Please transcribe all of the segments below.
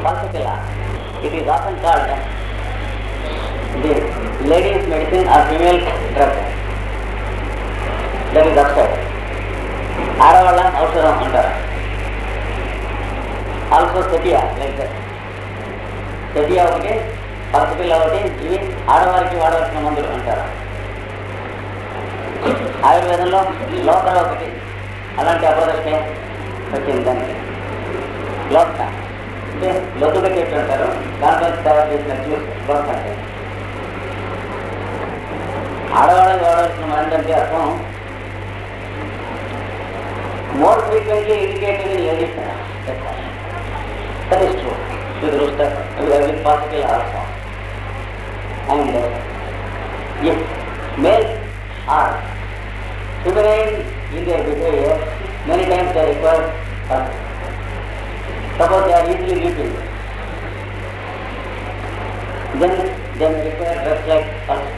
Pulsatilla. It is often called the ladies' medicine or female drug. That is upside. ఆడవాళ్ళ ఔషధం అంటారు. Also sepia like that. Sepia ఒకటి, pulsatilla ఒకటి, ఇవి ఆడవారికి వాడవలసిన మందులు అంటారు. ఆయుర్వేదంలో లోకల ఒకటి అలాంటి అపదృష్టి వచ్చింది. దానికి లోక అంటే లొద్దుక చెట్లు అంటారు. దాంట్లో తయారు చేసిన జ్యూస్ లోక అంటే. ఆడవాళ్ళకి వాడవలసిన ఏంటంటే అర్థం more frequently indicated in ladies. That is true. With Rustak, with particle also. And if males are feminine in their behavior, many times they require pulse. Suppose they are easily weeping, then they may require drugs like pulse.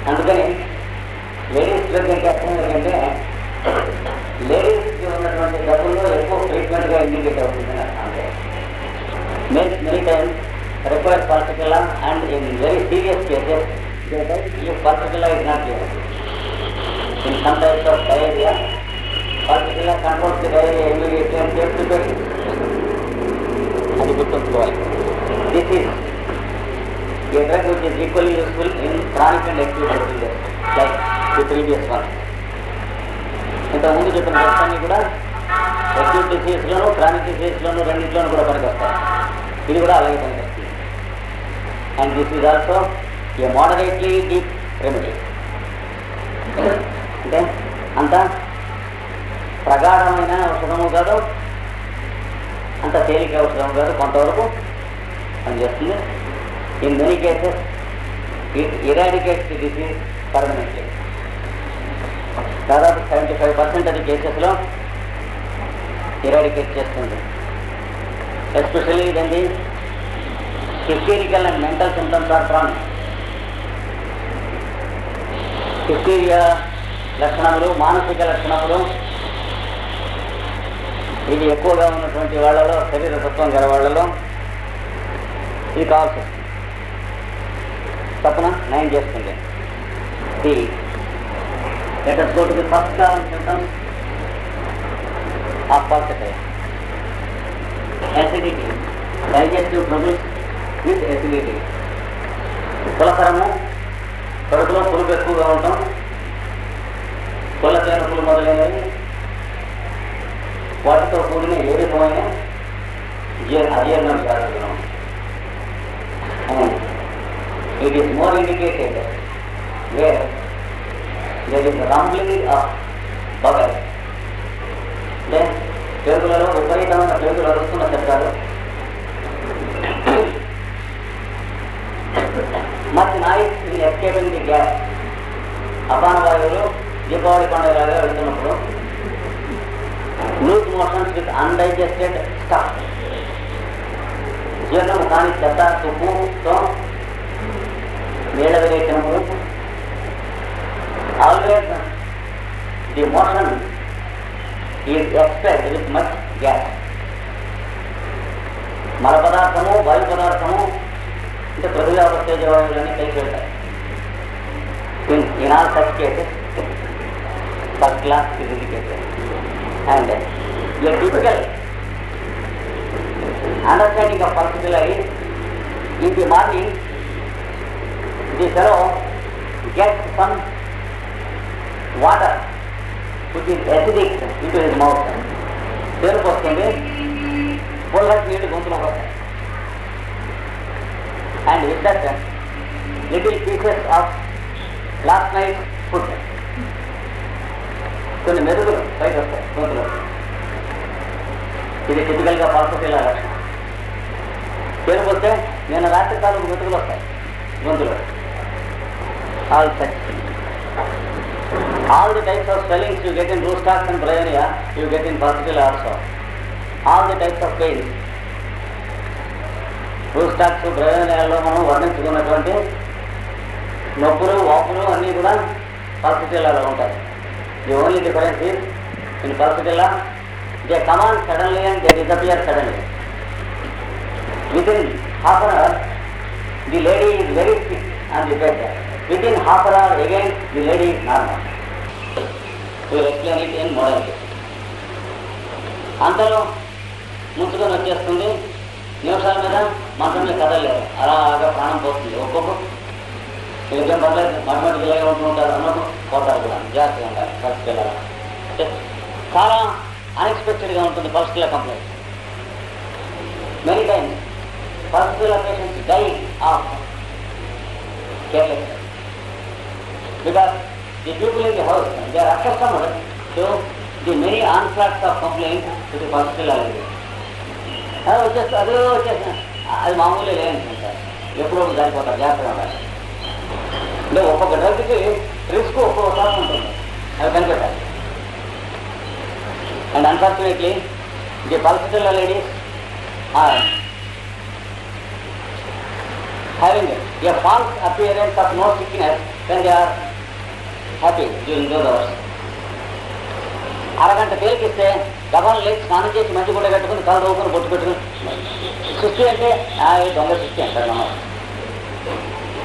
అందుకని ladies drug అంటే అర్థం ఏంటంటే లేడీస్కి ఉన్నటువంటి డబ్బుల్లో ఎక్కువ ఫ్రీక్వెంట్గా indicate అవుతుందని అర్థం. అంటే males many times required pulsatilla and in very serious cases ఈ pulsatilla is not given. In some types of diarrhoea pulsatilla controls the diarrhoea immediately and safe to bed. అది గుర్తుంచుకోవాలి. This is a drug which is equally useful in chronic and acute diseases like the previous one. ఇంతకుముందు చెప్పిన drugs అన్ని కూడా acute డిసీజ్లోను chronic డిసీజ్లోను రెండింటిలోనూ కూడా పనికొస్తాయి. ఇది కూడా అలాగే పనికొస్తుంది. And this is also a moderately deep remedy. అంటే అంత ప్రగాఢమైన ఔషధము కాదు, అంత తేలిక ఔషధము కాదు, కొంతవరకు పనిచేస్తుంది. In many cases, it eradicates the disease permanently. దాదాపు 75% of the కేసెస్లో ఎరాడికేట్ చేస్తుంది. Especially when the hysterical and mental symptoms are chronic. Hysteria లక్షణములు, మానసిక లక్షణములు ఇది ఎక్కువగా ఉన్నటువంటి వాళ్ళలో, శరీర తత్వం గల వాళ్ళలో ఇది కావాల్సి వస్తుంది. తప్పన నయం చేస్తుంది. Let us go to the first symptoms of pulsatilla. Acidity, digestive troubles with acidity. పులసరము, కడుపులో పులుపు ఎక్కువగా ఉండటం, పుల్లచేనుపులు మొదలైనవి, వాటితో కూడిన ఏడిపోయిన అజీర్ణం జరగడం. It is more indicated where there is rumbling of bowels. Then పేగులలో విపరీతమైన పేగులు అరుస్తున్న శబ్దాలు, much noise in escaping the gas. అపాన వాయువులు దీపావళి పండుగలాగా వెళ్తున్నప్పుడు, loose motions with undigested stuff, జీర్ణము కాని చెత్త తుప్పుతో నీళ్ళ విరేచనములు. Always the motion is expelled with much gas. మల పదార్థము, వాయు పదార్థము అంటే పృథివ్యాపస్తేజ వాయువులన్నీ కలిసి వెళ్తాయి. In all such cases first class is indicated. And a typical understanding of pulsatilla is in the morning the fellow gets some water which is acidic into his mouth. పేరుకు వస్తుంది, పుల్లటి నీళ్ళు గొంతులోకి వస్తాయి. And with that little pieces of last night food, కొన్ని మెరుగులు బయట వస్తాయి గొంతులో. ఇది టిపికల్గా పల్సపిల్ల లక్షణం. పేరుకు వస్తే నేను రాత్రి కాలం మెతుకులు వస్తాయి గొంతులో. All such things. All the types of swellings you get in Roustax and Bryonia, you get in pulsatilla also. All the types of pains. Roustax, Bryonia మనం వర్ణించుకున్నటువంటి నొప్పులు, వాపులు అన్నీ కూడా పల్సటిల్లాలో ఉంటాయి. The only difference is in pulsatilla they come on suddenly and they disappear suddenly. within half an hour, the lady is very sick on the bed. Within half an hour again, the lady is normal. We will explain it in modern way. అంతలో ముంచుకొని వచ్చేస్తుంది, నిమిషాల మీద మంచంలో కదలలేదు, అలాగా ప్రాణం పోతుంది. ఒక్కొక్క వీళ్ళకేం పర్లేదు, మటమటికి ఇలాగే ఉంటుంటారు అన్నప్పుడు పోతారు కూడా, జాగ్రత్తగా ఉండాలి. ఫస్ట్ వెళ్ళాలి, చాలా అన్ఎక్స్పెక్టెడ్గా ఉంటుంది pulsatilla complaint. Many times pulsatilla patients die of careless because the people in the house they are accustomed to the many onslaughts of complaint to the pulsatilla. వచ్చేస్తా అదే వచ్చేస్తా, అది మామూలుగా లేదనుకుంటారు, ఎప్పుడో సరిపోతారు, జాగ్రత్తగా ఉండాలి. అంటే ఒక్కొక్క డ్రగ్కి రిస్క్ ఒక్కొక్కసారి ఉంటుంది, అవి కనిపెట్టాలి. And unfortunately the pulsatilla ladies are having a false appearance of no sickness when they are happy during those hours. అరగంట తేలికిస్తే గబాలు లేచి స్నానం చేసి మంచి గుడ్డ కట్టుకుని కళ్ళు దోకుని బొట్టు పెట్టుకుని సృష్టి అంటే దొంగ సృష్టి అంటారు మనం.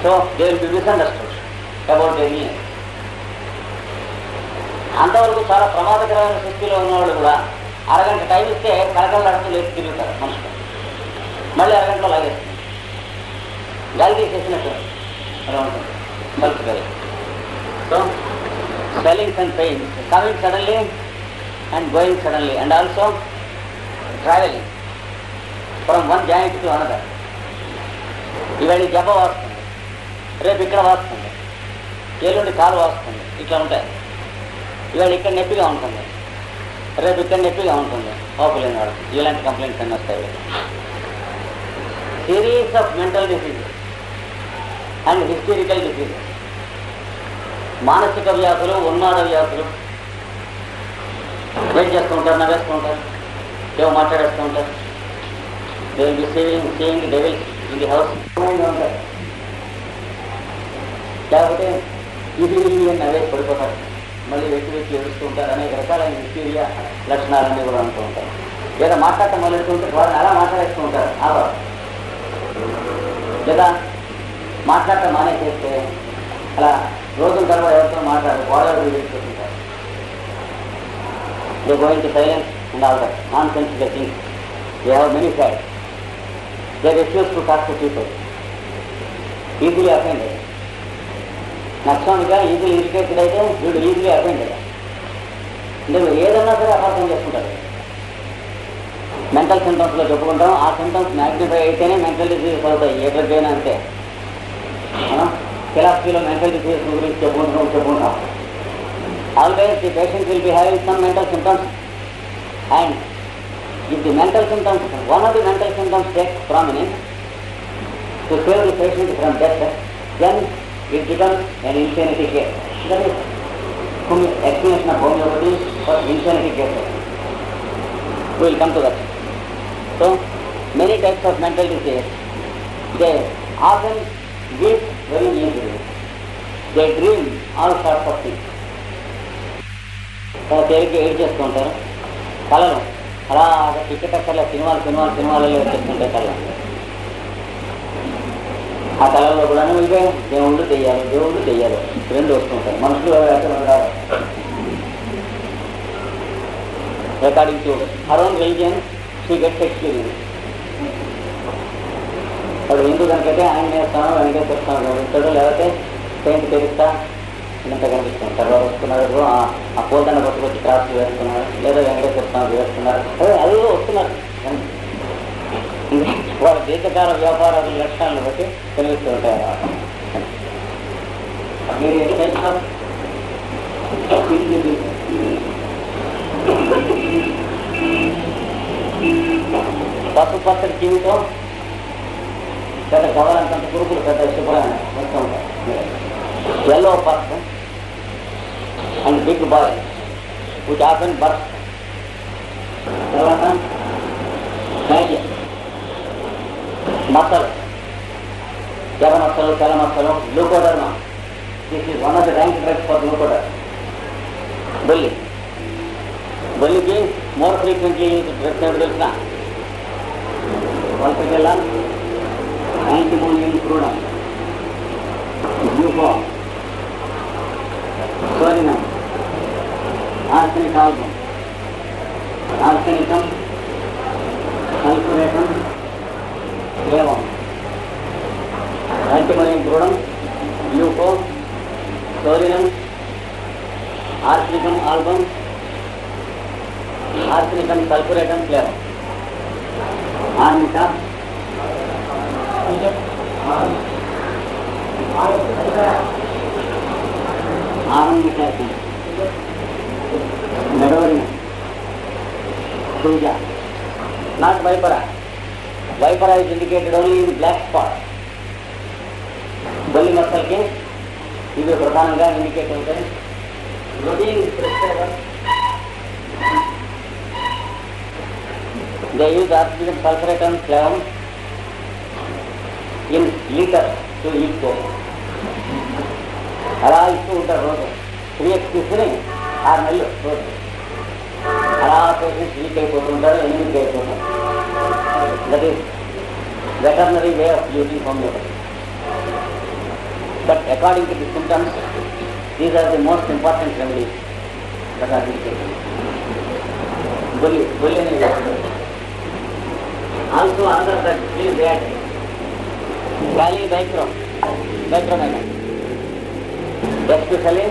So they will B misunderstood about their illness. అంతవరకు చాలా ప్రమాదకరమైన సృష్టిలో ఉన్నవాళ్ళు కూడా అరగంట టైం ఇస్తే కలకలాడుతూ లేచి తిరుగుతారు మనుషులు. మళ్ళీ అరగంటలో లాగేస్తుంది, గాలి తీసేసినట్టు అలా ఉంటుంది పల్స్ గాలి. So swellings and pains coming suddenly and going suddenly and also travelling from one joint to another. ఇవాళ జబ్బ వాస్తుంది, రేపు ఇక్కడ వాస్తుంది, ఏలుండి కాలు వాస్తుంది, ఇట్లా ఉంటాయి. ఇవాళ ఇక్కడ నొప్పిగా ఉంటుంది, రేపు ఇక్కడ నొప్పిగా ఉంటుంది, ఓపులేని వాడు. ఇలాంటి కంప్లైంట్స్ అన్నీ వస్తాయి. Series of mental diseases and historical diseases, మానసిక వ్యాధులు, ఉన్మాద వ్యాధులు. వెయిట్ చేస్తూ ఉంటారు, నవ్వేస్తూ ఉంటారు, ఏవో మాట్లాడేస్తూ ఉంటారు. They will be seeing devils in the house ఉంటారు. లేకపోతే ఇది నవ్వేసి పడిపోతారు, మళ్ళీ వ్యక్తి ఏడుస్తూ ఉంటారు. అనేక రకాలైన హిస్టీరియా లక్షణాలన్నీ కూడా అంటూ ఉంటారు. లేదా మాట్లాడటం మొదలెడుతుంటే వాళ్ళని అలా మాట్లాడేస్తూ ఉంటారు. లేదా మాట్లాడటం మానేసేస్తే అలా రోజుల తర్వాత ఎవరితో మాట్లాడారు, గోడలు వేసుకుంటుంటారు. They going to silence and all that non sensible things. They have many sides. They refuse to talk to people. Easily offended. నక్సోనిగా ఈజీలీ ఇరిటేటెడ్ అయితే వీడు ఈజీలీ అఫెండెడ్. అంటే ఏదన్నా సరే అపార్థం చేసుకుంటారు. మెంటల్ సింటమ్స్లో చెప్పుకుంటాం, ఆ సింటమ్స్ మ్యాగ్నిఫై అయితేనే మెంటల్ డిసీజెస్ అవుతాయి. ఏ డ్రగ్ అయినా అంతే. ఫిలాసఫీలో మెంటల్ డిసీజెస్ గురించి చెప్పుకుంటాం. Always the patient will be having some mental symptoms, and if the mental symptoms, one of the mental symptoms takes prominence to save the patient from death, then it becomes an insanity case. That is explanation of homeopathy for insanity cases. We will come to that. So, many types of mental disease, they often weep very easily. They dream all sorts of things. తేలిగ్గా ఏడ్ చేస్తూ ఉంటారు. కళలు అలా ticket అక్కర్లే, సినిమాలలో వచ్చేస్తుంటాయి కళలు. ఆ కళల్లో కూడా ఇవే దేవుళ్ళు దెయ్యాలు రెండు వస్తుంటాయి. మనుషులు according to her own religion she gets experience. వాడు హిందూ కనుకైతే ఆయన వేస్తాను, వెంకటేశ్వర స్వామి కనిపిస్తాడు, లేకపోతే పెయింట్ తెరిస్తా ఇంత కనిపిస్తాను. తర్వాత వస్తున్నారు, ఆ పూలదండ పట్టుకొచ్చి క్రాఫ్ట్ వేస్తున్నారు, లేదా వెంకటేశ్వర స్వామి వేస్తున్నారు, అది వస్తున్నారు. వాళ్ళ దీర్ఘకాల వ్యాపారాల లక్షణాలను బట్టి కనిపిస్తూ ఉంటాయి. పసుపచ్చడి జీవితం, పెద్ద కావాలంత పురుగులు పెద్ద శుభ్రంగా వస్తూ ఉంటాయి. Yellow person and big boy which often birth. తర్వాత మ్యాజిక్ మసలు, జగ మసలు, తెల మసలు, leucoderma. This is one of the rank drugs for leucoderma. బొల్లికి మోర్ ఫ్రీక్వెంట్లీ యూజ్ డ్రగ్స్ ఏమిటి తెలిసిన? వల్పికెల్లా, antimonium crudum, glucose, sodium, arsenic album, arsenicum, sulfuratum, flavum, antimonium crudum, glucose, sodium, arsenicum album, arsenicum, sulfuratum, flavum. Arnica, aromatic acid, medorin, Suja, not vipera. Vipera is indicated only in black spot. Bully muscle के इवे प्रधानंगा indicate होते हैं. Routine prescriber. They use arsenicum, sulfuratum, flavum in liter to each dose. అలా ఇస్తూ ఉంటారు రోజు 3x తీసుకుని 6 నెలలు రోజు అలా పేషెంట్స్ వీక్ అయిపోతుంటారు, ఎనిమిది అయిపోతారు. That is veterinary way of using homoeopathy. But according to the symptoms these are the most important remedies that are indicated. బొల్లి అనేది also under that please add Gallibacrom, especially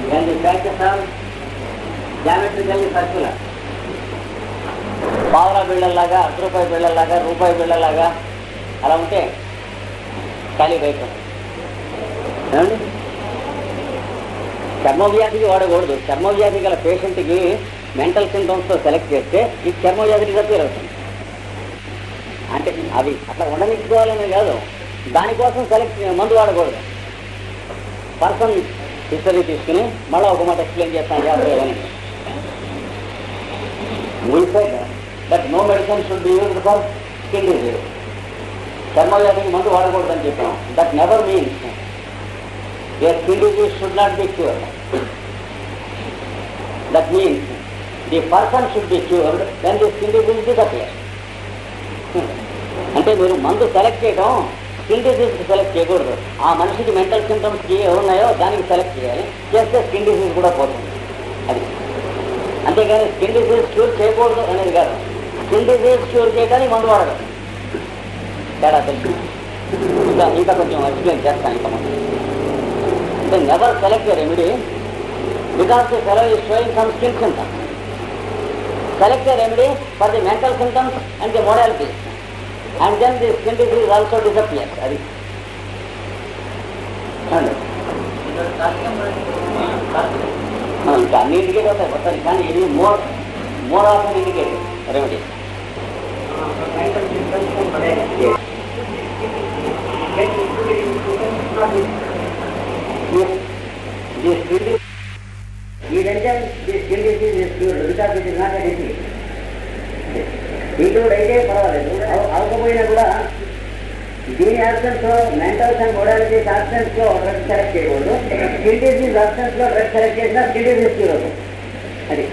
when the patches are geometrically circular. పావులా బిళ్ళలాగా, 10 రూపాయి బిళ్ళలాగా, రూపాయి బిళ్ళలాగా అలా ఉంటే గాలిబైక్రం. ఏమండి, చర్మవ్యాధికి వాడకూడదు. చర్మవ్యాధి గల పేషెంట్కి మెంటల్ సింటమ్స్తో సెలెక్ట్ చేస్తే ఈ చర్మవ్యాధికి తప్పేరు అవుతుంది. అంటే అవి అట్లా ఉండనిచ్చుకోవాలని కాదు, దానికోసం సెలెక్ట్ మందు వాడకూడదు. పర్సన్ హిస్టరీ తీసుకుని మళ్ళీ ఒక మాట ఎక్స్ప్లెయిన్ చేస్తాను జాగ్రత్తగా. We said that no medicine should be used for skin disease. చర్మవ్యాధికి మందు వాడకూడదని చెప్పాం. That never means a skin disease should not be cured. That means the person should be cured when the skin disease disappears. అంటే మీరు మందు select చేయడం skin డిసీజ్కి select చేయకూడదు. ఆ మనిషికి మెంటల్ సింటమ్స్కి ఏమున్నాయో దానికి సెలెక్ట్ చేయాలి. చేస్తే స్కిన్ డిసీజ్ కూడా పోతుంది. అది అంతేగాని స్కిన్ డిసీజ్ క్యూర్ చేయకూడదు అనేది కాదు. స్కిన్ డిసీజ్ క్యూర్ చేయడానికి మందు వాడదు. తేడా తెలుసు. ఇంకా కొంచెం ఎక్స్ప్లెయిన్ చేస్తాను. ఇంకా మనం అంటే never select a remedy because the fellow is sowing some skin symptoms. Select a remedy for the mental symptoms and the modalities, and then the skin disease also disappears. Adi. ఇంకా అన్ని indicate అవుతాయి వస్తాయి, కానీ ఇది more of indicate remedy. ఈ danger skin disease is cured because it is not a disease. Include అయితే పర్వాలేదు, అవకపోయినా కూడా దీని ఆబ్సెన్స్ లో మెంటల్స్ అండ్ మోడాలిటీస్ ఆబ్సెన్స్ లో డ్రగ్ సెలెక్ట్ చేయకూడదు. స్కిన్ డిసీజ్ ఆబ్సెన్స్ లో డ్రగ్ సెలెక్ట్ చేసినా స్కిన్ డిసీజ్ క్యూర్ అవుతుంది. అది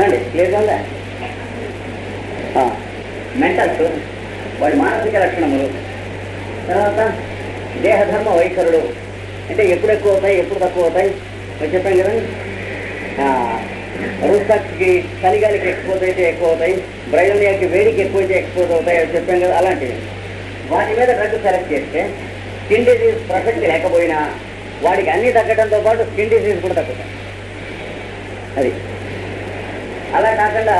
అండి క్లియర్గా ఉందా? మెంటల్స్ వాడి మానసిక లక్షణములు, తర్వాత దేహధర్మ వైఖరుడు అంటే ఎప్పుడు ఎక్కువ అవుతాయి, ఎప్పుడు తక్కువ అవుతాయి చెప్పాం కదండి. రుస్తాకి చలిగాలికి ఎక్స్పోజ్ అయితే ఎక్కువ అవుతాయి, బ్రైలోనియాకి వేడికి ఎక్కువైతే ఎక్స్పోజ్ అవుతాయి అని చెప్పాం కదా. అలాంటివి వాటి మీద డ్రగ్ సెలెక్ట్ చేస్తే స్కిన్ డిసీజ్ ప్రసక్తి లేకపోయినా వాడికి అన్నీ తగ్గడంతో పాటు స్కిన్ డిసీజ్ కూడా తగ్గుతాయి. అది అలా కాకుండా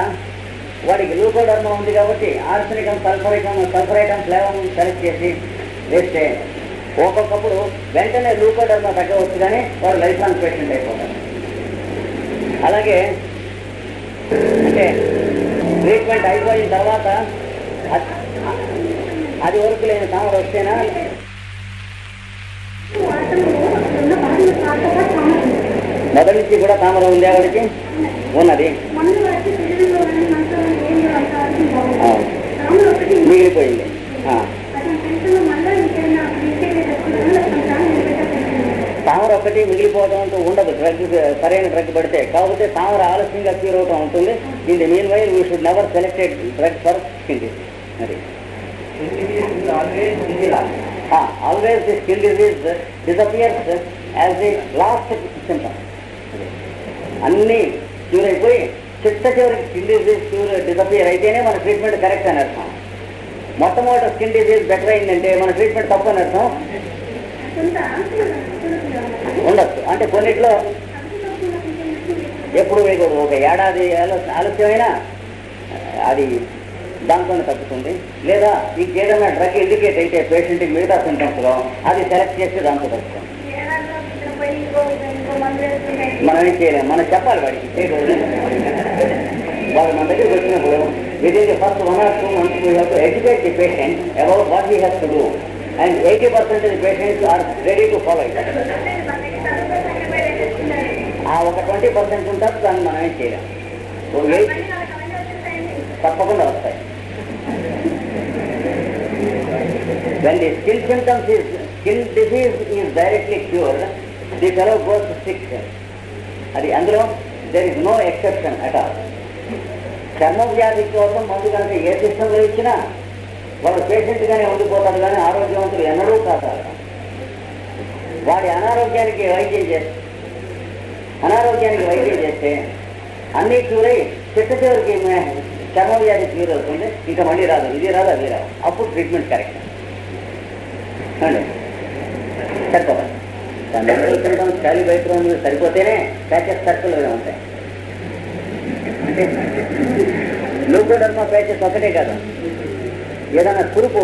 వాడికి లూకోడర్మా ఉంది కాబట్టి ఆర్సెనికం, సల్ఫరైటం, ఫ్లేవమ్ సెలెక్ట్ చేసి వేస్తే ఒక్కొక్కప్పుడు వెంటనే లూకోడర్మా తగ్గవచ్చు, కానీ వాడు లైఫ్ లాంగ్ పేషెంట్ అయిపోతారు. అలాగే అంటే ట్రీట్మెంట్ అయిపోయిన తర్వాత అది వరకు లేని తామర వస్తేనా మొదటి నుంచి కూడా తామర ఉంది ఆవిడకి ఉన్నది మిగిలిపోయింది. తామర ఒక్కటి మిగిలిపోవడం అంటూ ఉండదు డ్రగ్, సరైన డ్రగ్ పడితే. కాకపోతే తామర ఆలస్యంగా క్యూర్ అవుతూ ఉంటుంది. In the mean while we should never selected drug for skin disease. అది always the skin disease disappears as the last symptom. అన్నీ క్యూర్ అయిపోయి చివరికి స్కిన్ డిజీజ్ క్యూర్ డిసపియర్ అయితేనే మన ట్రీట్మెంట్ కరెక్ట్ అని అర్థం. మొట్టమొదటి స్కిన్ డిజీజ్ బెటర్ అయిందంటే మన ట్రీట్మెంట్ తప్పు అని అర్థం ఉండొచ్చు. అంటే కొన్నిట్లో ఎప్పుడు వేయకూడదు. ఒక ఏడాది ఆలస్యమైనా అది దాంతోనే తగ్గుతుంది. లేదా ఇంకేదైనా డ్రగ్ ఇండికేట్ అయితే పేషెంట్కి మిగతా సింటమ్స్లో అది సెలెక్ట్ చేస్తే దాంతో తగ్గుతుంది. మనం ఏం చేయలేము, మనం చెప్పాలి వాడికి చేయకూడదు. వాళ్ళు మన దగ్గరికి వచ్చినప్పుడు within the first 1 or 2 months we have to educate the patient about what he has to do, and 80% of the patients are ready to follow it. ఆ ఒక 20% ఉంటారు, దాన్ని మనం ఏం చేయలేం. తప్పకుండా వస్తాయి. When the skin symptoms is skin disease is directly cured, the fellow goes sick. అది అందులో there is no exception at all. చర్మ వ్యాధి కోసం మందు కనుక ఏ సిస్టంలో ఇచ్చినా వాడు పేషెంట్గానే ఉండిపోతాడు, కానీ ఆరోగ్యవంతులు ఎన్నడూ కాదు. వాడి అనారోగ్యానికి వైద్యం చేస్తే అన్నీ క్యూర్ అయ్యి చివరికి చర్మ వ్యాధి క్యూర్ అవుతుంది. ఇంకా మళ్ళీ రాదు, ఇది రాదు, అది రాదు. అప్పుడు ట్రీట్మెంట్ కరెక్ట్ అండి. సరిపోవాలి. ఖాళీ బయట సరిపోతేనే ప్యాచెస్ సర్కులర్గా ఉంటాయి. అంటే లూకోడర్మా ప్యాచెస్ ఒకటే కాదు, ఏదైనా కురుపు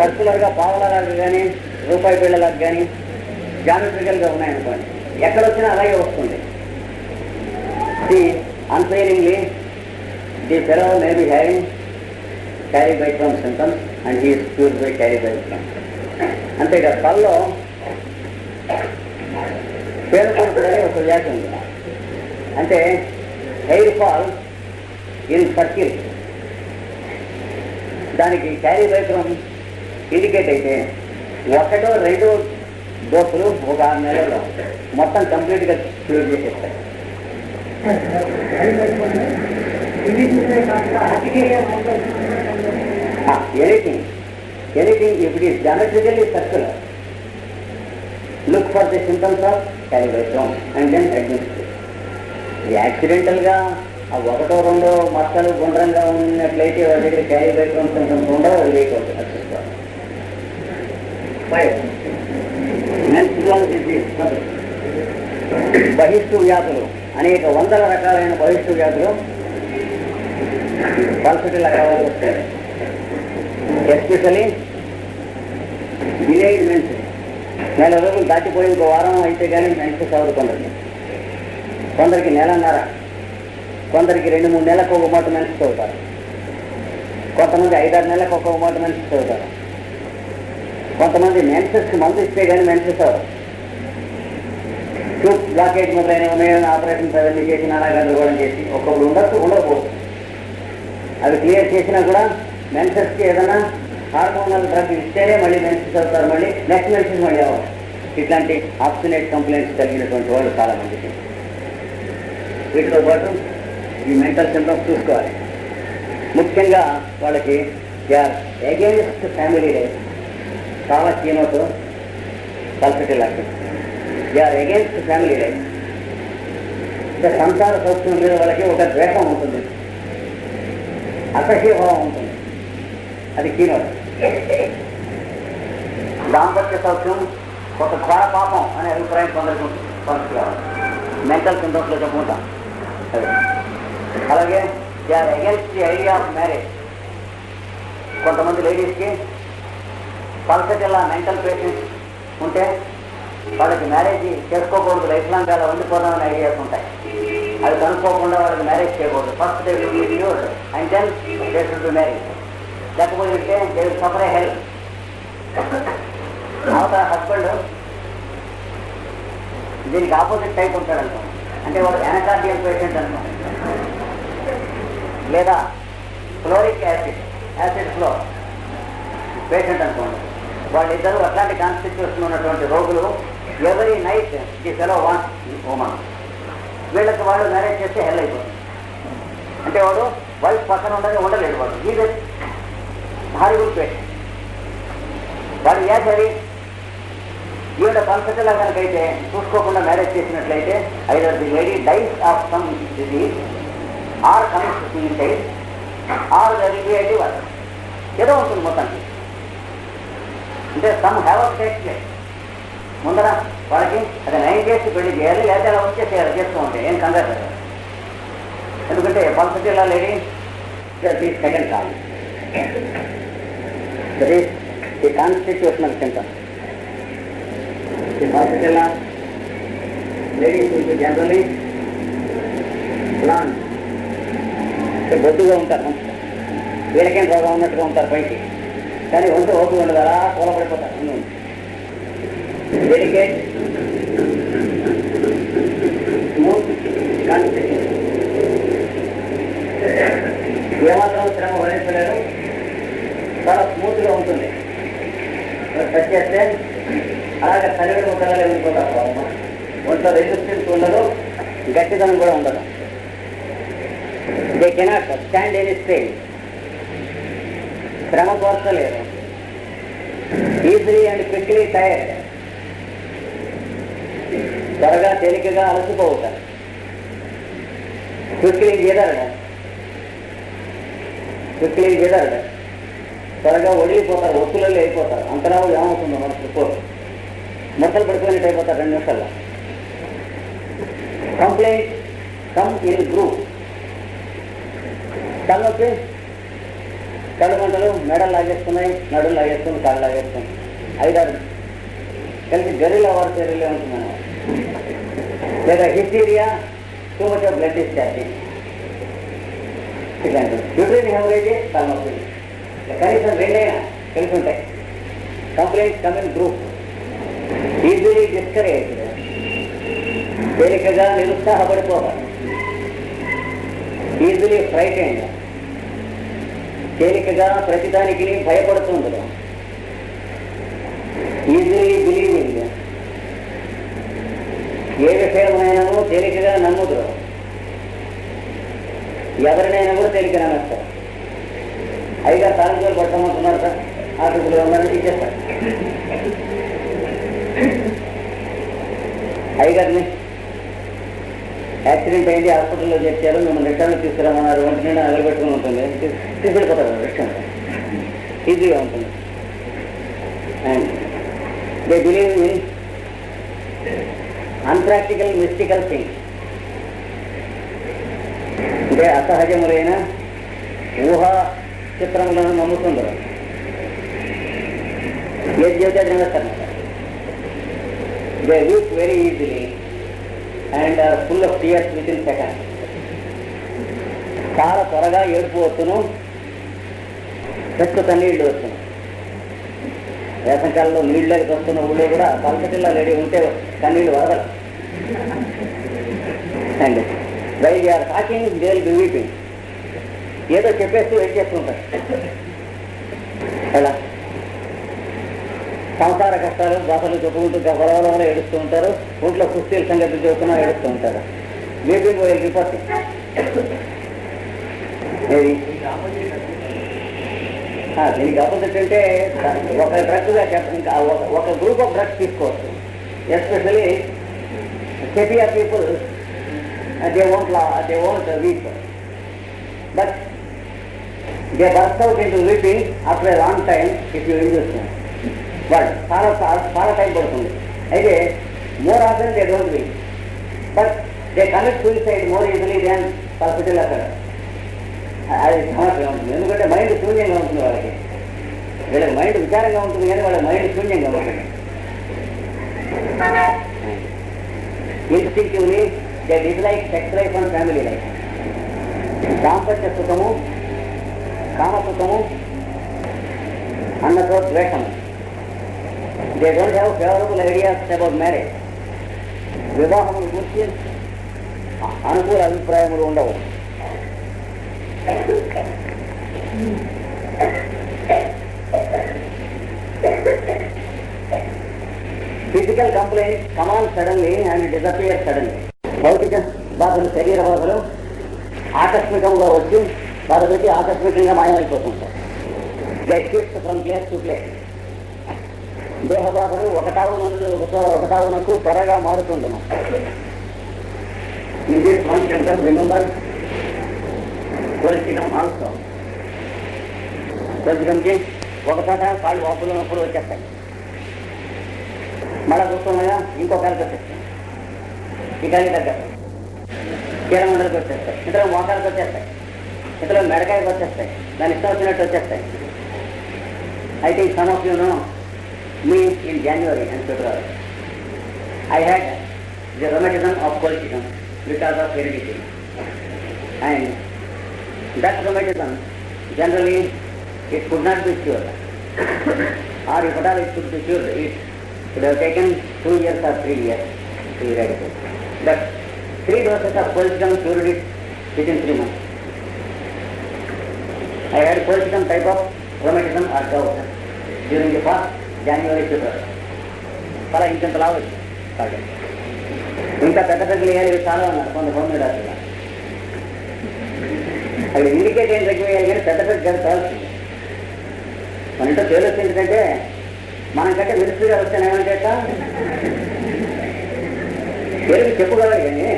సర్కులర్గా పావలాగా కానీ రూపాయి బిళ్ళలకు కానీ జామెట్రికల్గా ఉన్నాయనుకోండి, ఎక్కడొచ్చినా అలాగే వస్తుంది. Unfailingly the fellow may be having Kali bichrom symptoms and he is cured by Kali bichrom. అంతేకాదు పళ్ళలో పేరుకొడుకుడని ఒక వ్యాధి ఉంది. అంటే హెయిర్ ఫాల్ ఇన్ సర్కిల్, దానికి క్యారీబైట్రామ్ ఇండికేట్ అయితే 1-2 డోసులు ఒక 6 నెలల్లో మొత్తం కంప్లీట్గా క్యూర్ చేసేస్తాయి. Anything if it is geometrically circular, look for the symptoms of Kali bichrom and then administrate. యాక్సిడెంటల్గా ఆ 1-2 మచ్చలు గుండ్రంగా ఉన్నట్లయితే వాళ్ళ దగ్గర క్యారీబైట్రామ్ సింటమ్స్ ఉండవు, అది వేయకూడదు. బహిష్టు వ్యాధులు, అనేక 100 రకాలైన బహిష్టు వ్యాధులు పల్సటిలా కావాల్సి వస్తాయి. Especially delayed menses. 4 రోజులు దాటిపోయి 1 వారం అయితే కానీ మెన్సెస్ అవ్వదు. కొందరికి 1.5, కొందరికి 2-3 నెలలకు ఒక మాట మెన్సెస్ అవుతారు. కొంతమంది 5-6 నెలలకు ఒక మాట మెన్సెస్ అవుతారు. కొంతమంది మెన్సెస్కి మందు ఇస్తే కానీ మెన్సెస్ అవ్వదు. ట్యూబ్ బ్లాకేజ్ మొదలైన ఉన్నాయని ఆపరేషన్స్ అవన్నీ చేసి నానాగందరగోళం చేసి ఒక్కొక్కరు ఉండకపోవచ్చు. అవి క్లియర్ చేసినా కూడా మెన్సెస్కి ఏదైనా హార్మోనల్ డ్రగ్ ఇస్తేనే మళ్ళీ మెన్సెస్ అవుతారు, మళ్ళీ నెక్స్ట్ మెన్సెస్ మళ్ళీ అవ్వాలి. ఇట్లాంటి ఆబ్స్టినేట్ కంప్లైంట్స్ కలిగినటువంటి వాళ్ళు చాలామందికి. వీటితో పాటు ఈ మెంటల్ సింటమ్స్ చూసుకోవాలి. ముఖ్యంగా వాళ్ళకి అగేన్స్ట్ ఫ్యామిలీ లైఫ్ చాలా కీనోతో pulsatilla active. They are against family life. అంటే సంసార సౌఖ్యం మీద వాళ్ళకి ఒక ద్వేషం ఉంటుంది, అసహ్యభావం ఉంటుంది. అది కీనోట్. దాంపత్య సౌఖ్యం ఒక ఘోర పాపం అనే అభిప్రాయం కొందరికి మెంటల్ సింటమ్స్లో చెప్పుకుంటాం. అలాగే they are against the idea of marriage. కొంతమంది లేడీస్కి పల్సటిల్లా మెంటల్ పేషెంట్స్ ఉంటే వాళ్ళకి మ్యారేజ్ చేసుకోకూడదు, లైఫ్ లాంగ్ అలా ఉండిపోదామని ఐడియాస్ ఉంటాయి. అవి కనుక్కోకుండా వాళ్ళకి మ్యారేజ్ చేయకూడదు. First they will be cured and then they should be marriage. లేకపోతే they will suffer a help. అవతల హస్బెండ్ దీనికి ఆపోజిట్ టైప్ ఉంటాడు అనుకో, అంటే వాడు ఎనకార్డియల్ పేషెంట్ అనుకో, లేదా ఫ్లోరిక్ యాసిడ్ ఫ్లో పేషెంట్ అనుకోండి. వాళ్ళిద్దరూ అట్లాంటి కాన్స్టిట్యూషన్ ఉన్నటువంటి రోగులు every night the fellow wants woman. వీళ్ళకి వాళ్ళు మ్యారేజ్ చేస్తే హెల్ అయిపోతుంది. అంటే వాడు వైఫ్ పక్కన ఉండలేడు. వాడు హారిబుల్ పేట్. వాడు చేసేది ఈవిడ పల్సటిలా కనుకైతే చూసుకోకుండా మ్యారేజ్ చేసినట్లయితే either the lady dies of some disease or commits suicide or the relative divorce. ఏదో ఉంటుంది మొత్తానికి. అంటే some have of take place. ముందర వాళ్ళకి అది 9 చేసి పెళ్లి చేయాలి, లేదా అలా వచ్చేసేయాలి చేస్తూ ఉంటే ఏం కంగారు లేదు. ఎందుకంటే పల్సటిలా lady second call. That is the constitutional symptom. పల్సటిలా ladies will be generally plan. బొద్దుగా ఉంటారు, వీళ్ళకేం రోగం ఉన్నట్టుగా ఉంటారు పైకి, కానీ ఒంటి ఓపిక ఉండదు, అలా కూలపడిపోతారు. Delicate smooth constitution. ఏమాత్రం శ్రమ భరించలేరు, చాలా స్మూత్గా ఉంటుంది. టచ్ చేస్తే అలాగే సరిగడ ముక్కలే ఉండిపోతారు. ఒంట్లో రెసిస్టెన్స్ ఉండదు, గట్టిదనం కూడా ఉండదు. They cannot stand any strain. శ్రమ కోర్చలేరు. Easily and quickly tired. త్వరగా తేలికగా అలసిపోతారు. క్విక్లీ ఎదరడం, త్వరగా వదిలిపోతారు, ఒత్తులలో అయిపోతారు. అంతరావు ఏమవుతుందో మనకు మొక్కలు పడిపోయినట్టు అయిపోతారు 2 నిమిషాల్లో. Complaint come in group. తలనొప్పి, కళ్ళు మంటలు, మెడలు లాగేస్తున్నాయి, నడులు లాగేస్తుంది, కాళ్ళు లాగేస్తుంది. 5-6 కలిసి గరిలా వారిలో ఉంటున్నాను. లేదా hysteria, too much of blood discharging. Uterine haemorrhage, తలనొప్పి. కనీసం 2 అయినా కలిసి ఉంటాయి. Complaint come in group. Easily discourage. తేలికగా నిరుత్సాహపడిపోతారు. Easily frightened. తేలికగా ప్రతిదానికి భయపడుతుండదు. Easily believing. ఏ విషయమైనాను తేలికగా నమ్ముదురు. ఎవరినైనా కూడా తేలిక నమ్మేస్తారు. 5-6 తారీఖులు పట్టమంటున్నారు సార్, ఆఫీసులో ఉన్నారని ఇచ్చేస్తారు. అయ్యగారిని యాక్సిడెంట్ అయింది, హాస్పిటల్లో చేర్చారు, మిమ్మల్ని రిటర్న్ తీసుకురామన్నారు. ఒంటి నిండా నిలబెట్టుకుని ఉంటుంది, తీసుకెళ్ళిపోతారు. రిటర్న్ ఈజీగా ఉంటుంది. And they believe in unpractical mystical things. అంటే అసహజములైన ఊహా చిత్రములను నమ్ముతుందరు. ఏది చెబితే అది నమ్మేస్తారు. They weak very easily and are full of tears with in second. చాలా త్వరగా ఏడుపు వస్తును, చెట్టు కన్నీళ్ళు వస్తును. వేసంకాలంలో నీళ్ళకి వస్తున్న ఊళ్ళో కూడా పల్సటిల్లా లేడీ ఉంటే కన్నీళ్ళు వదలరు. And while they are talking they will be weeping. ఏదో చెప్పేస్తూ వెయిట్ చేస్తుంటారు. ఎలా సంసార కష్టాలు, బాధలు చెప్పుకుంటూ గొడవలో ఏడుస్తూ ఉంటారు. ఒంట్లో కుస్తీల సంగతి చెబుతున్నా ఏడుస్తూ ఉంటారు. Weeping while reporting. దీనికి ఆపోజిట్ అంటే ఒక డ్రగ్గా ఇంకా ఒక గ్రూప్ ఆఫ్ డ్రగ్స్ తీసుకోవచ్చు. Especially sepia people they won't weep, but they burst out into weeping after a long time if you induce them. But చాలా టైం పడుతుంది. అయితే more often they don't weep, but they commit suicide more easily than pulsatilla అక్కడ. అది సమస్యగా ఉంటుంది. ఎందుకంటే mind శూన్యంగా ఉంటుంది వాళ్ళకి. వీళ్ళకి మైండ్ విచారంగా ఉంటుంది, కానీ వాళ్ళ మైండ్ శూన్యంగా ఉంటుంది. Instinctively they dislike sex life and family life. దాంపత్య సుఖము, కామసుఖము అన్నతో ద్వేషము. They don't have favourable ideas about marriage. వివాహమును గురించి అనుకూల అభిప్రాయములు ఉండవు. Physical complaint come on suddenly and disappear suddenly. భౌతిక బాధలు, శరీర బాధలు ఆకస్మికంగా వచ్చి బాధ పెట్టి ఆకస్మికంగా మాయమైపోతుంటాయి. They shift from place to place. దేహబాధలు ఒకటావునకు త్వరగా మారుతుండను. In this consciousness remember colchicum also. కోల్చడంకి ఒక చోట కాళ్ళు వాపులు ఉన్నప్పుడు వచ్చేస్తాయి, మళ్ళా చూస్తుండగా ఇంకో కాళ్ళకి వచ్చేస్తాయి, ఈ కాళ్ళకి తగ్గదు, కీరమండలికి వచ్చేస్తాయి, ఇతర మోకాలకు వచ్చేస్తాయి, ఇతర మెడకాయకి వచ్చేస్తాయి, దాని ఇష్టం వచ్చినట్టు వచ్చేస్తాయి. అయితే ఈ some of you know me in January and February. I had the rheumatism of colchicum because of heredity, and that rheumatism generally it could not be cured, or if at all it could be cured, it would have taken 2 years or 3 years to eradicate. But 3 doses of colchicum cured it within 3 months. I had colchicum type of rheumatism or gout during the past January, February. చాలా ఇంత లావచ్చు కాదు, ఇంకా పెద్ద పెద్దలు వేయాలి చాలా ఉన్నారు కొంత హోమియో డాక్టర్లు. అవి ఇండికేట్ ఏం తగ్గి వేయాలి కానీ పెద్ద పెద్ద కావాల్సింది. మన ఇంట్లో తెలుస్తుంది ఎందుకంటే మనం కంటే మినిస్ట్రీ గారు వస్తాను ఏమంటే తెలుగు చెప్పుకోవాలి, కానీ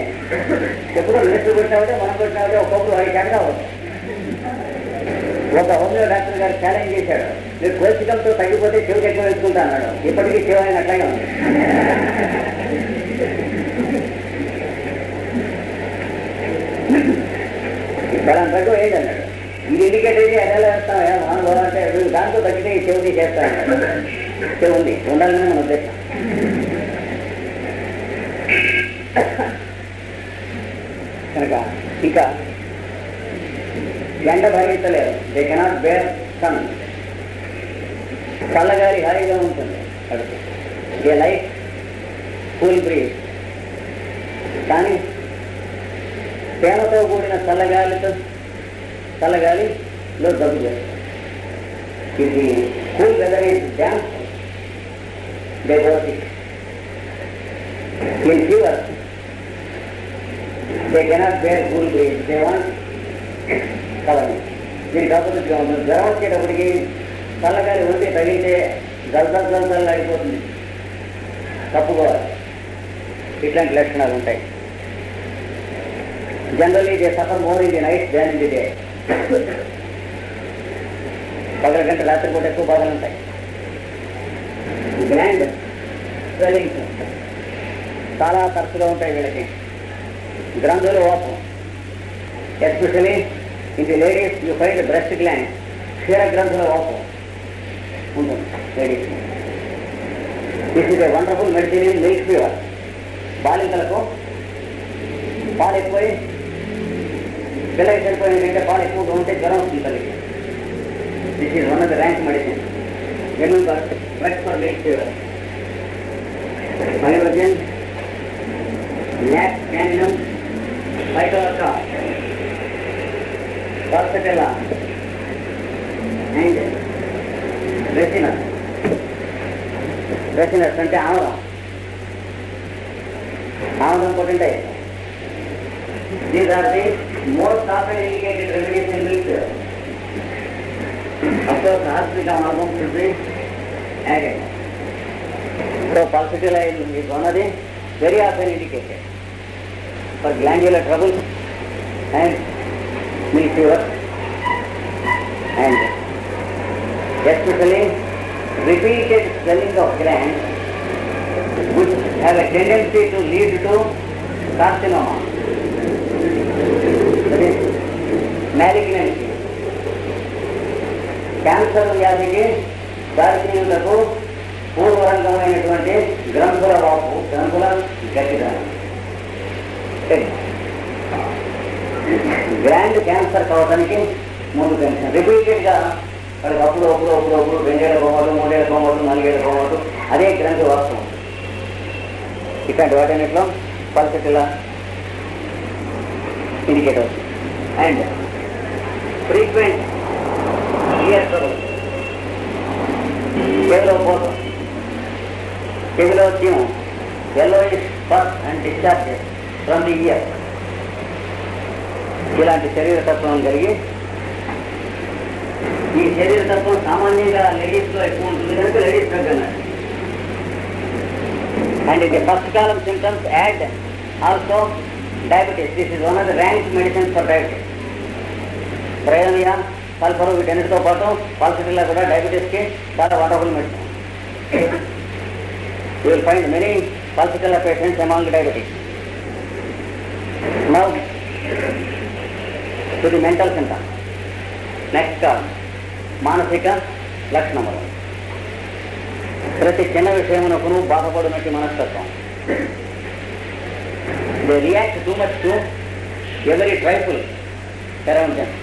చెప్పుకో మినిస్ట్రీ కొట్టినామంటే మనం కొట్టినామంటే ఒక్కొక్కరు వాడికి ఎక్కడ అవ్వదు. ఒక హోమియో డాక్టర్ గారు ఛాలెంజ్ చేశాడు, మీరు కోల్చికంతో తగ్గిపోతే చెవికి ఎక్కువ వేసుకుంటా అన్నాడు. ఇప్పటికీ చెవి ఆయన అట్లాగే ఉంది. చాలా తక్కువ ఏంటి అన్నాడు. ఇది ఇండికేట్ అయితే ఎలా వేస్తాం మనం అంటే దాంతో తగ్గితే ఈ చెవి చేస్తా అన్నాడు. చెవి ఉంది ఉండాలని మన ఉద్దేశం. కనుక ఇంకా ఎండ భరించలేరు. They cannot bear sun. చల్లగాలి హాయిగా ఉంటుంది కడుపు. They like cool breeze. కానీ తేమతో కూడిన చల్లగాలిలో దగ్గు చేస్తారు. ఇది cool weather is dance. They go sick. In fever they cannot bear cool breeze. They want colour. దీని కాకపోతే జ్వరం వచ్చేటప్పటికి చల్లగాలి ఉంటే తగిలితే జల్దలు ఆడిపోతుంది, తప్పుకోవాలి. ఇట్లాంటి లక్షణాలు ఉంటాయి. Generally they suffer more in the night than in the day. పగల గంట రాత్రిపూట ఎక్కువ బాధలు ఉంటాయి. గ్లాండ్ స్వెల్లింగ్స్ చాలా తరచుగా ఉంటాయి వీళ్ళకి. గ్రంథులు వాపు. Especially in the ladies you find the breast gland, క్షీర గ్రంథుల వాపు ఉంటుంది ladies. This is a wonderful medicine in milk fever. బాలింతలకు పాలు ఎక్కువై పిల్లలకి సరిపోయిందంటే పాలు ఎక్కువగా ఉంటే జ్వరం వస్తుంది తల్లికి. This is one of the rank medicine. Remember breast for milk fever. Hydrogen, lac caninum, phytolacca, Pulsatilla and resinus. Resinus అంటే ఆమదం. ఆమదం పొటెంటై. These are the most often indicated remedies in milk. Of course, hospital amalgam should be added. So pulsatilla is one of the very often indicated for glandular trouble and milk fever, and especially repeated swelling of glands which have a tendency to lead to carcinoma, that is malignancy. Cancer వ్యాధికి దారితీయులకు పూర్వరంగమైనటువంటి గ్రంథుల వాపు, గ్రంథుల గట్టిదనం. Grand cancer కావడానికి ముందు tension. రిపీటెడ్గా వాళ్ళకి అప్పుడు 2 ఏళ్ళ పోవడం, 3 ఏళ్ళ పోవడం, 4 ఏళ్ళ పోవడం, అదే గ్రంథి వాస్తవం. ఇట్లాంటి వాటన్నిటిలో పల్సటిలా ఇండికేట్ అవుతుంది. And frequent year trouble. చెవిలో పోతాం, చెవిలో చీము, yellowish pus and discharges from the ear. ఇలాంటి శరీర తత్వం కలిగి ఈ శరీర తత్వం సామాన్యంగా లేడీస్లో ఎక్కువ ఉంటుంది కనుక లేడీస్ డ్రగ్ అన్నారు. అండ్ ది ఫస్ట్ కాలం symptoms add also diabetes. This is one of the rank medicines for diabetes. Bryonia, sulphur వీటన్నిటితో పాటు పాల్సిటిల్లా కూడా డయాబెటీస్కి చాలా wonderful medicine. You will find many pulsatilla patients among diabetics. Now to the mental symptoms. Next మానసిక లక్షణములు. ప్రతి చిన్న విషయమునకును బాధపడినట్టు మనస్తత్వం. They react too much to every trifle around them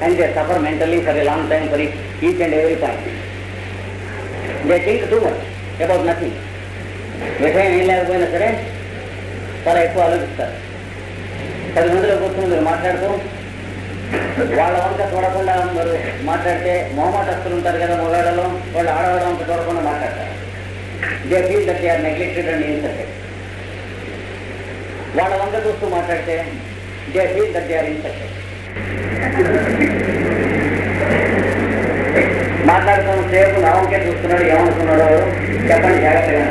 and they suffer mentally for a long time for each and every point. They think too much about nothing. విషయం ఏం లేకపోయినా సరే చాలా ఎక్కువ ఆలోచిస్తారు. 10 మందిలో కూర్చొని మీరు మాట్లాడుతూ వాళ్ళ వంక చూడకుండా మరి మాట్లాడితే మొహమాటస్తులు ఉంటారు కదా మొగాడలో, వాళ్ళు ఆడవాళ్ళ వంక చూడకుండా మాట్లాడతారు. They feel that they are neglected and insulted. వాళ్ళ వంక చూస్తూ మాట్లాడితే they feel that they are insulted. మాట్లాడుతున్న సేపు నా వంకే చూస్తున్నాడు, ఏమనుకున్నాడో చెప్పండి జాగ్రత్తగా.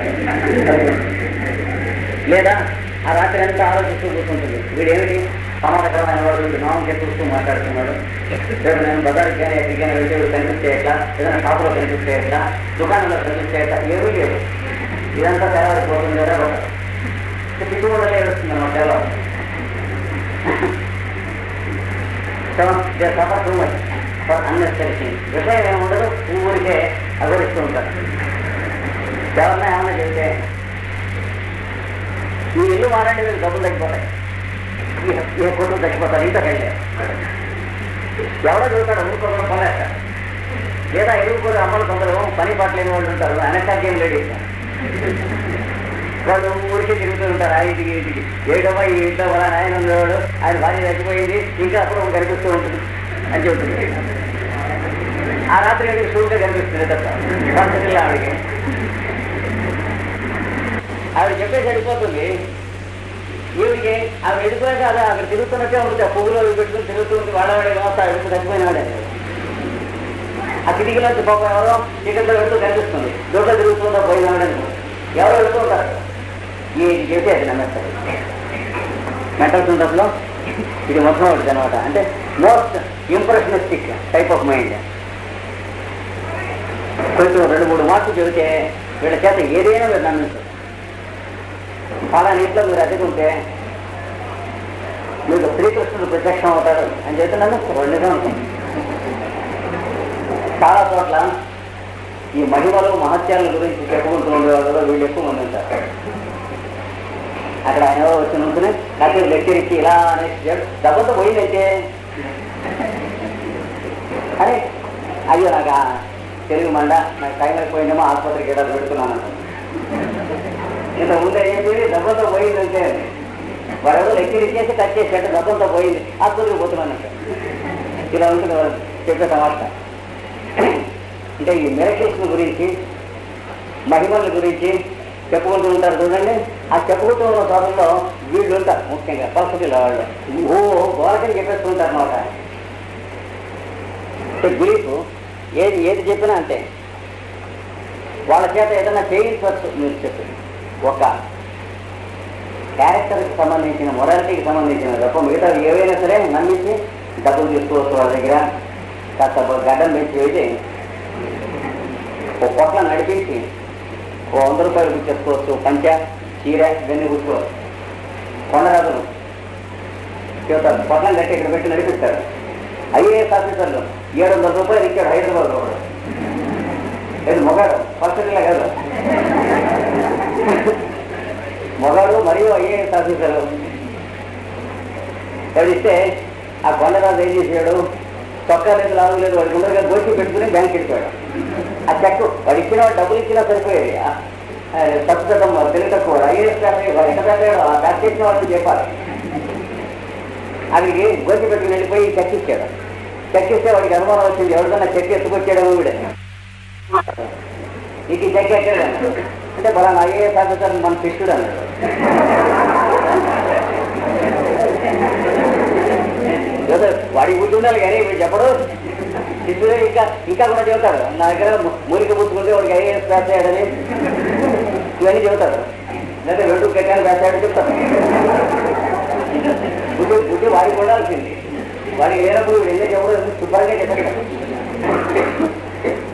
లేదా ఆ రాత్రి అంతా ఆలోచిస్తూ కూర్చుంటుంది, వీడేమిటి ప్రమాదకరమైన వాడు, వీడు నా వంకే చూస్తూ మాట్లాడుతున్నాడు, రేపు నేను బజార్కి కానీ ఎక్కడికి కానీ వెళ్తే కనిపిస్తే ఎట్లా, ఏదైనా షాపులో కనిపిస్తే ఎట్లా, దుకాణంలో కనిపిస్తే ఎట్లా, ఏమీ లేదు. ఇదంతా తెల్లవారిపోతుంది కదా, పిచ్చుకోవడం ఏడుస్తుంది అన్నమాట తెల్లవారు. So they suffer too much for unnecessary things. విషయం ఏముండదు, ఊరికే అగరిస్తూ ఉంటారు. ఎవరన్నా ఏమన్నా చెబితే ఈ ఇల్లు మారండి మీరు డబ్బులు తగ్గిపోతాయి, ఏ కొట్టులు తగ్గిపోతారు, ఇంత వెళ్ళారు. ఎవడో చదువుతాడు ఊరుకోకుండా పనిస్తారు. లేదా ఇరుగురు అమ్మలు కొందరు పని పట్టలేని వాళ్ళు ఉంటారు, అనకాగ్యం లేడీస్. వాళ్ళు ఊరికే తిరుగుతూ ఉంటారు ఆ ఇంటికి ఇంటికి. ఏడమ్మా ఈ ఇంట్లో వాళ్ళ ఆయన ఉండేవాడు, ఆయన భార్య చచ్చిపోయింది, ఇంకా అప్పుడు కనిపిస్తూ ఉంటుంది అని చెబుతుంది. ఆ రాత్రి ఏడికి సూర్యుగా కనిపిస్తుంది తప్ప పరిస్థితుల్లో ఆవిడకి. ఆవిడ చెప్పేసి వెళ్ళిపోతుంది. ఈవిడికి ఆవిడ వెళ్ళిపోయాక అది అక్కడ తిరుగుతున్నట్టే ఉంటుంది. ఆ పువ్వులో పెట్టుకుని తిరుగుతూ ఉంటుంది. వాళ్ళవాడే వ్యవస్థ ఎడుకు చచ్చిపోయినాడే. ఆ కిటికీలోంచి పాప ఎవరో టికెట్లో పెడుతూ కనిపిస్తుంది. దొడ్లో తిరుగుతుందో పోయినాడని ఎవరో వెళ్తూ ఉంటారు. ఈ చేసి అది నమ్మేస్తారు. మెంటల్ సింటమ్స్లో ఇది మొత్తం ఒకటి అనమాట. అంటే మోస్ట్ ఇంప్రెషనిస్టిక్ టైప్ ఆఫ్ మైండ్. కొంచెం 2-3 మార్కులు చెబితే వీళ్ళ చేత ఏదైనా మీరు నమ్మించారు. చాలా నీటిలో మీరు అద్దెకుంటే మీకు శ్రీకృష్ణుడు ప్రత్యక్షం అవుతాడు అని చెప్పి నమ్మిస్తారు. నిజం ఉంటుంది. చాలా చోట్ల ఈ మహిమలు మహత్యాల గురించి చెప్పుకుంటూ ఉండేవాళ్ళు వీళ్ళు ఎక్కువ మంది ఉంటారు. అక్కడ ఆయన వచ్చి నుంచుని కాసేపు లెక్చర్ ఇచ్చి ఇలా అనేసి డబ్బుతో పోయిందైతే అరే అయ్యో నాకు తెలుగు మండ, నాకు టైం అయిపోయిందేమో ఆసుపత్రికి ఏడాది పెడుతున్నాను. ఇంత ముందే చెప్పేది డబ్బుతో పోయిందంటే వారెవరో లెక్చర్ ఇచ్చేసి కట్ చేసి అంటే డబ్బుతో పోయింది ఆసుపత్రికి పోతున్నానంట. ఇలా ఉంటుంది వాళ్ళు చెప్పే సమాచారం. అంటే ఈ మిరకిల్స్ గురించి మహిమల గురించి చెప్పుకుంటూ ఉంటారు చూడండి. ఆ చెప్పుకుంటూ ఉన్న చోటల్లో వీళ్ళు ఉంటారు, ముఖ్యంగా పరిస్థితుల వాళ్ళు గోరకని చెప్పేస్తూ ఉంటారు అన్నమాట. బిలీఫ్ ఏది చెప్పినా అంటే వాళ్ళ చేత ఏదైనా చేయించవచ్చు. మీరు చెప్పి ఒక క్యారెక్టర్కి సంబంధించిన మొరాలిటీకి సంబంధించిన తప్ప మిగతా ఏవైనా సరే నమ్మించి డబ్బులు తీసుకోవచ్చు. వాళ్ళ దగ్గర కాస్త గడ్డం పెంచి వెళ్తే ఒక పొట్ల నడిపించి 100 రూపాయలు గుర్చేసుకోవచ్చు. పంచ చీర ఇవన్నీ కూర్చోవచ్చు. కొండరాజులు చెబుతారు, పొట్లం కట్టి ఇక్కడ పెట్టి నడిపిస్తారు. ఐఏఎస్ ఆఫీసర్లు 700 రూపాయలు ఇచ్చాడు హైదరాబాద్ లో. లేదు మొగాడు పరిస్థితులే కాదు, మొగాడు మరియు ఐఏఎస్ ఆఫీసర్లు ఎవరిస్తే ఆ కొండరాజు ఏం చేసాడు, చొక్కా లేదు లాభం లేదు, వాడికి ముందరగా గోచి పెట్టుకుని బ్యాంక్ వెళ్ళిపోయాడు. ఆ చెక్ వాడు ఇచ్చిన వాడు డబ్బులు ఇచ్చినా సరిపోయేది. తప్పుదం తెలివి తక్కువ ఐఏఎస్ వాడు ఎక్కడ పెట్టాడు ఆ బ్యాంక్ చేసిన వాళ్ళని చెప్పాలి. అక్కడికి గోచి పెట్టుకుని వెళ్ళిపోయి చెక్ ఇచ్చాడు. చెక్ ఇస్తే వాడికి అనుమానం వచ్చింది, ఎవరికన్నా చెక్ ఎత్తుకొచ్చాడేమో వీడే. నీకు ఈ చెక్ ఎక్కాడు అన్నాడు. అంటే బలానా ఐఏఎస్ ఆఫీసర్ మన శిష్యుడు అన్నాడు. ఏదో వాడికి బుద్ధి ఉండాలి కానీ మీరు చెప్పడు. శిష్యుడు ఇంకా ఇంకా కూడా చెబుతాడు, నా దగ్గర మూలిక పుచ్చుకుంటే వాడికి ఐఏఎస్ పాస్ అయ్యాడని ఇవన్నీ చెబుతాడు. లేదా రెండు కట్టాను పాస్ అయ్యాడని చెప్తాడు. బుద్ధి బుద్ధి వాడికి ఉండాల్సింది. వాడికి లేనప్పుడు వెళ్ళే చెప్పడు శుభ్రంగా చెప్పాడు.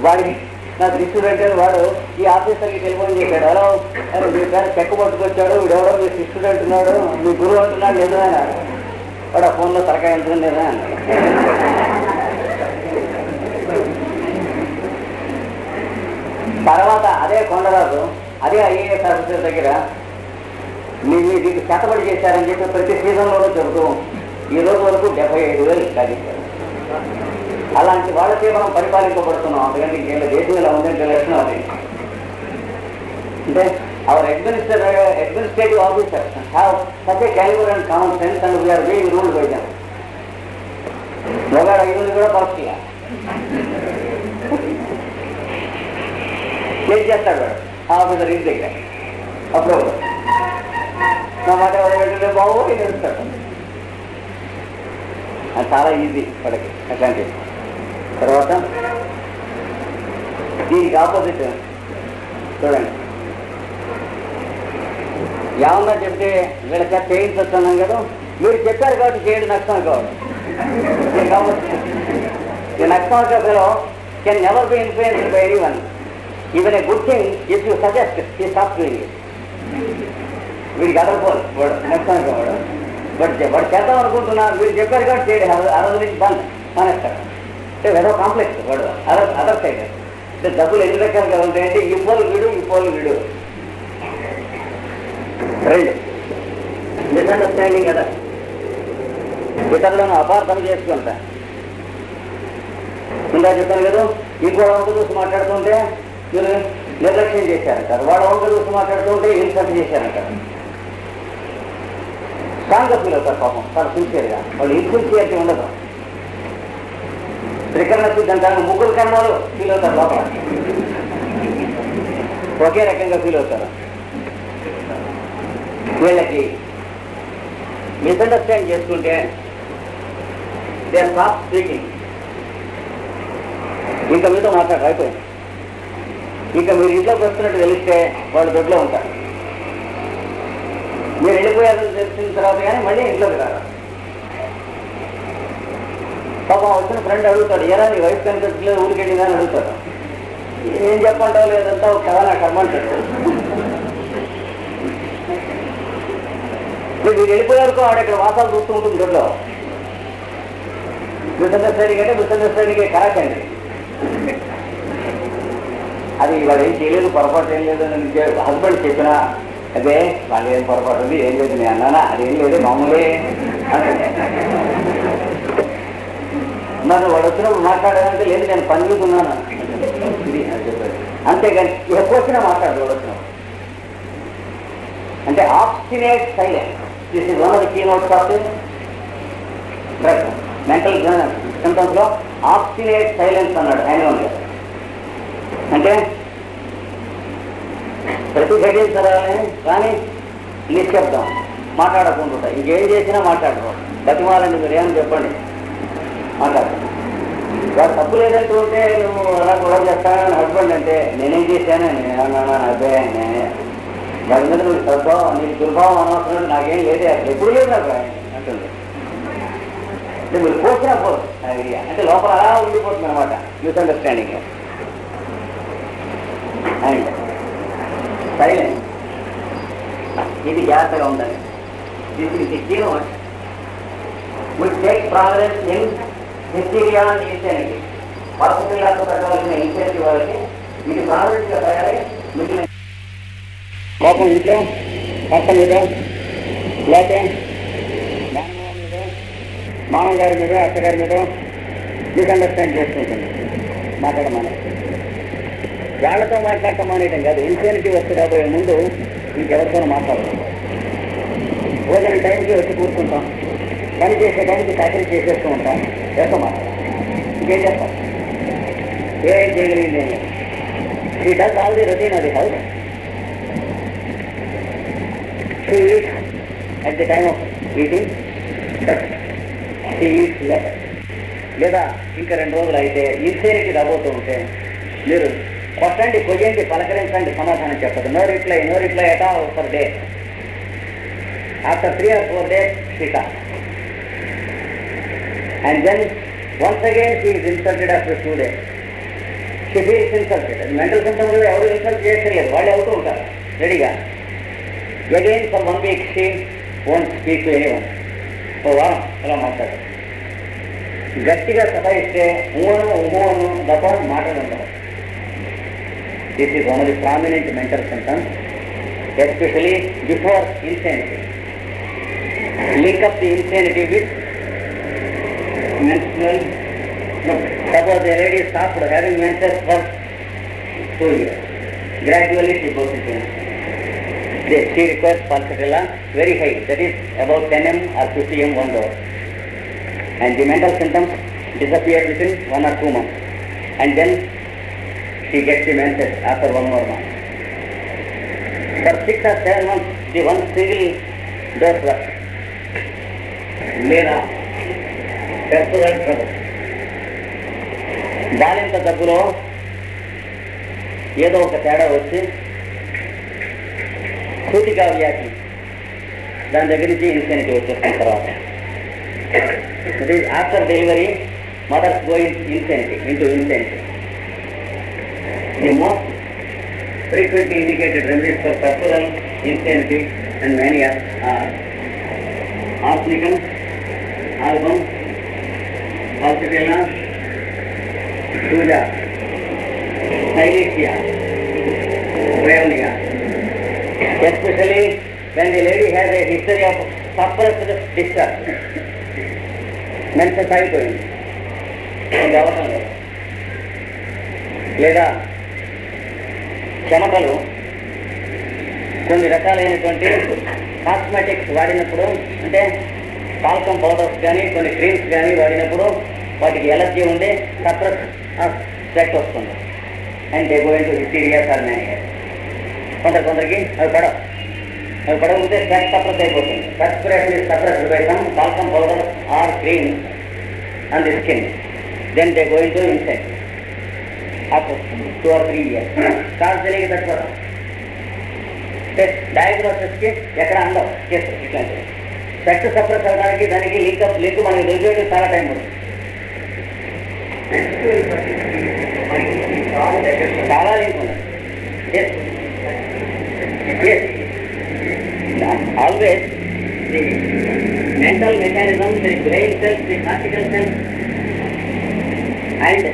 వాడికి నా శిష్యుడు అంటే వాడు ఈ ఆఫీసర్కి టెలిఫోన్ చేశాడు, హలో అని మీ పేరు చెక్క పట్టుకొచ్చాడు, వీడెవడో మీ శిష్యుడు అంటున్నాడు, మీ గురువు అంటున్నాడు లేదా అన్నాడు. వాడు ఆ ఫోన్లో తరకాయ ఉంటుంది లేదా అన్నాడు. తర్వాత అదే కొండరాజు అదే ఐఏఎస్ ఆఫీసర్ దగ్గర మీకు చేతబడి చేశారని చెప్పి ప్రతి సీజన్లోనూ చెబుతూ ఈ రోజు వరకు 75,000 సాధించారు. అలాంటి వాళ్ళకే మనం పరిపాలింపబడుతున్నాం. అందుకంటే ఇంకేళ్ళ దేశం ఇలా ఉందంటే లక్షణం అది. అంటే our administrative officers have such a calibre and common sense and we are being ruled by them. మొగాడు 5 కూడా పరస్కియా ఏం చేస్తాడు వాడు ఆఫీసర్ ఇంటి దగ్గర. అప్పుడు నా మాట ఎవరు బాబు తెలుస్తాడు. అది చాలా ఈజీ వాడికి అట్లాంటి. తర్వాత దీనికి ఆపోజిట్ చూడండి, ఏమన్నా చెప్తే వీళ్ళ చేత చేయించొస్తున్నాం కదా, మీరు చెప్పారు కాబట్టి చేయండి నష్టం కావాలి. The Naxalka fellow can never be influenced by anyone. Even a good thing, if you suggest, he stops doing it. వీడికి అదర్పోదు వాడు నక్షానికి వాడు. వాడు చేద్దాం అనుకుంటున్నా, వీడు చెప్పారు కాబట్టి చేయడు, అరవై నుంచి బంద్ మానేస్తాడు. అంటే ఏదో కాంప్లెక్స్ వాడు అదర్ సైడ్. అంటే డబ్బులు ఎన్ని రకాలుగా ఉంటాయంటే ఈ పోలు వీడు రెండు మిస్అండర్స్టాండింగ్ కదా, ఇతరులను అపార్థం చేసుకుంటా. ఇందా చెప్పాను కదా, ఇంకో వంక చూసి మాట్లాడుతుంటే మీరు నిర్లక్ష్యం చేశారంటారు, వాడు వంక చూసి మాట్లాడుతుంటే ఇన్సల్ట్ చేశారంటారు. స్ట్రాంగ్గా ఫీల్ అవుతారు పాపం, చాలా సిన్సియర్గా. వాళ్ళు ఇన్సిన్సియర్టీ ఉండదు. త్రికరణ సిద్ధాంతానికి ముగ్గురు కర్ణాలు ఫీల్ అవుతారు లోపల, ఒకే రకంగా ఫీల్ అవుతారు. వీళ్ళకి మిస్అండర్స్టాండ్ చేసుకుంటే దే ఆర్ స్టాప్ స్పీకింగ్. ఇంకా మీతో మాట్లాడరు, అయిపోయింది. ఇంకా మీరు ఇంట్లోకి వస్తున్నట్టు తెలిస్తే వాళ్ళు దొడ్లో ఉంటారు. మీరు వెళ్ళిపోయారని తెలిసిన తర్వాత కానీ మళ్ళీ ఇంట్లోకి రారు. పాపం వచ్చిన ఫ్రెండ్ అడుగుతాడు, ఎరా నీ వైఫ్ కనిపించలేదు ఊరికి వెళ్ళిందా అని అడుగుతాడు. ఏం చెప్పంటావు లేదంతా ఒక కథ నాకు అమ్మంటాడు. మీరు వెళ్ళిపోయారుకో ఆవిడ ఇక్కడ వాసాలు చూస్తూ ఉంటుంది దొడ్లో. మిస్అండర్స్టాండింగ్ అంటే మిస్అండర్స్టాండింగ్ కరెక్ట్ అండి. అది వాడు ఏం చేయలేదు, పొరపాటు ఏం లేదు అని హస్బెండ్ చెప్పినా, అదే వాళ్ళు ఏం పొరపాటు ఉంది, ఏం లేదు నేను అన్నానా, అదేం లేదు మామూలే అని. మరి వాడు వచ్చినప్పుడు మాట్లాడాలంటే లేదు నేను పని మీద ఉన్నాను ఇది అని చెప్పాడు. అంతేగాని ఎక్కువ వచ్చినా మాట్లాడు వాడు వచ్చినప్పుడు. అంటే obstinate silence, this is one of the key notes of mental symptoms లో ఆబ్స్టినేట్ సైలెన్స్ అన్నాడు హ్యాన్మన్ గారు. అంటే ప్రతిఘటించాలని కానీ నిశ్శబ్దం, మాట్లాడకుండా ఇంకేం చేసినా మాట్లాడరు. బతిమాలండి మీరు ఏమని చెప్పండి, మాట్లాడతాను. వాడు తప్పు లేదంటూ ఉంటే నువ్వు అలా కూడా చేస్తానని హస్బెండ్ అంటే నేనేం చేశాను, నేనేమన్నాను, అదే నేనే దాని మీద నువ్వు సద్భావం నీకు దుర్భావం అనవసరం, నాకేం లేదే అసలు ఎప్పుడు లేదు నాకు అంటుంది. అంటే మీరు కోసినా పోదు ఐడియా, అంటే లోపల అలా ఉండిపోతుంది అనమాట మిస్అండర్స్టాండింగ్. అండ్ సైలెన్స్, ఇది జాగ్రత్తగా ఉండాలి. This is the key note which takes preference in hysteria and insanity. పరపతిలాగా పెట్టవలసిన ఇన్సెనిటీ వాళ్ళకి ఇది ప్రాధాన్యతగా తయారై మిగిలిన కోపం ఇంట్లో భర్త మీద లేకపోతే మేనమామ మీద, మామగారి మీద, అత్తగారి మీద మిస్అండర్స్టాండ్ చేసుకుంటుంది. మాట్లాడమని వాళ్ళతో మాట్లాడటం అనేయటం కాదు. ఇన్సెనిటీ వస్తే రాబోయే ముందు ఇంకెవరితోనూ మాట్లాడతాం. భోజనం టైంకి వచ్చి కూర్చుంటాం, పని చేసే టైంకి సాకరీ చేసేస్తూ ఉంటాం, ఎవరితో మాట్లాడతాం. ఇంకేం చేస్తాం, ఏం చేయగలిగింది ఏం లేదు. ఈ డస్ ఆల్ ది రొటీన్ అది house. She eats at the time of eating. లేదా ఇంకా 2 రోజులు అయితే ఇన్సైనిటీ రాబోతూ ఉంటే మీరు కొట్టండి, కొయ్యండి, పలకరించండి, సమాధానం చెప్పదు. No reply at all for day. After 3 or 4 days she comes. And then once again she is insulted after 2 days. She feels insulted. Mental symptoms కూడా ఎవరు ఇన్సల్ట్ చేయలేదు, వాళ్ళు అవుతూ ఉంటారు రెడీగా. Again for 1 week she won't speak to anyone. ఓ వారం అలా మాట్లాడు. గట్టిగా సతాయిస్తే ఊహను తప్ప మాటలు ఉండవు. This is one of the prominent mental symptoms, especially before insanity. Link up the insanity with menstrual. Suppose a lady stopped having menses for 2 years. Gradually she goes into insanity. She requires pulsatilla very high, that is about 10 m or 50 m 1 hour. And the mental symptoms disappear within 1 or 2 months. And then she gets the menses after 1 more month. For 6 or 7 months, the one single dose works. Mera puerperal trouble. బాలింత దగ్గులో ఏదో ఒక తేడా వచ్చి సూటిగా వ్యాధి, దాని దగ్గర నుంచి ఇన్సానిటీ వచ్చేసిన తర్వాత after delivery mothers going insanity into insanity. The most frequently indicated remedies for puerperal insanity and mania are arsenicum, album, pulsatilla, Suja, Silesia, Bryonia. Especially when the lady has a history of suppressed discharge, menses అయిపోయింది అవసరం లేదు, లేదా చెమటలు కొన్ని రకాలైనటువంటి cosmetics వాడినప్పుడు, అంటే talcum powders కానీ కొన్ని క్రీమ్స్ కానీ వాడినప్పుడు వాటికి ఎలర్జీ ఉండి సప్రెస్ స్వెట్ వస్తుంది. And they going to hysterias or mania. కొందరికి అవి పడకపోతే స్వెట్ సప్రెస్ అయిపోతుంది. Respiration is suppressed by some talcum powder or cream on the skin. Then they going to inside after 2 or 3 years. కాదు తెలియక తట్టుకోవడం. డయాగ్నోసిస్కి ఎక్కడ అందం కేసు ఇట్లాంటివి. స్వెట్ సప్రెస్ అవ్వడానికి దానికి లింక్ మనకి దొరికేది చాలా టైం పడుతుంది, చాలా లింక్ ఉంది. Always the mental mechanism, the brain cells, the cortical cells and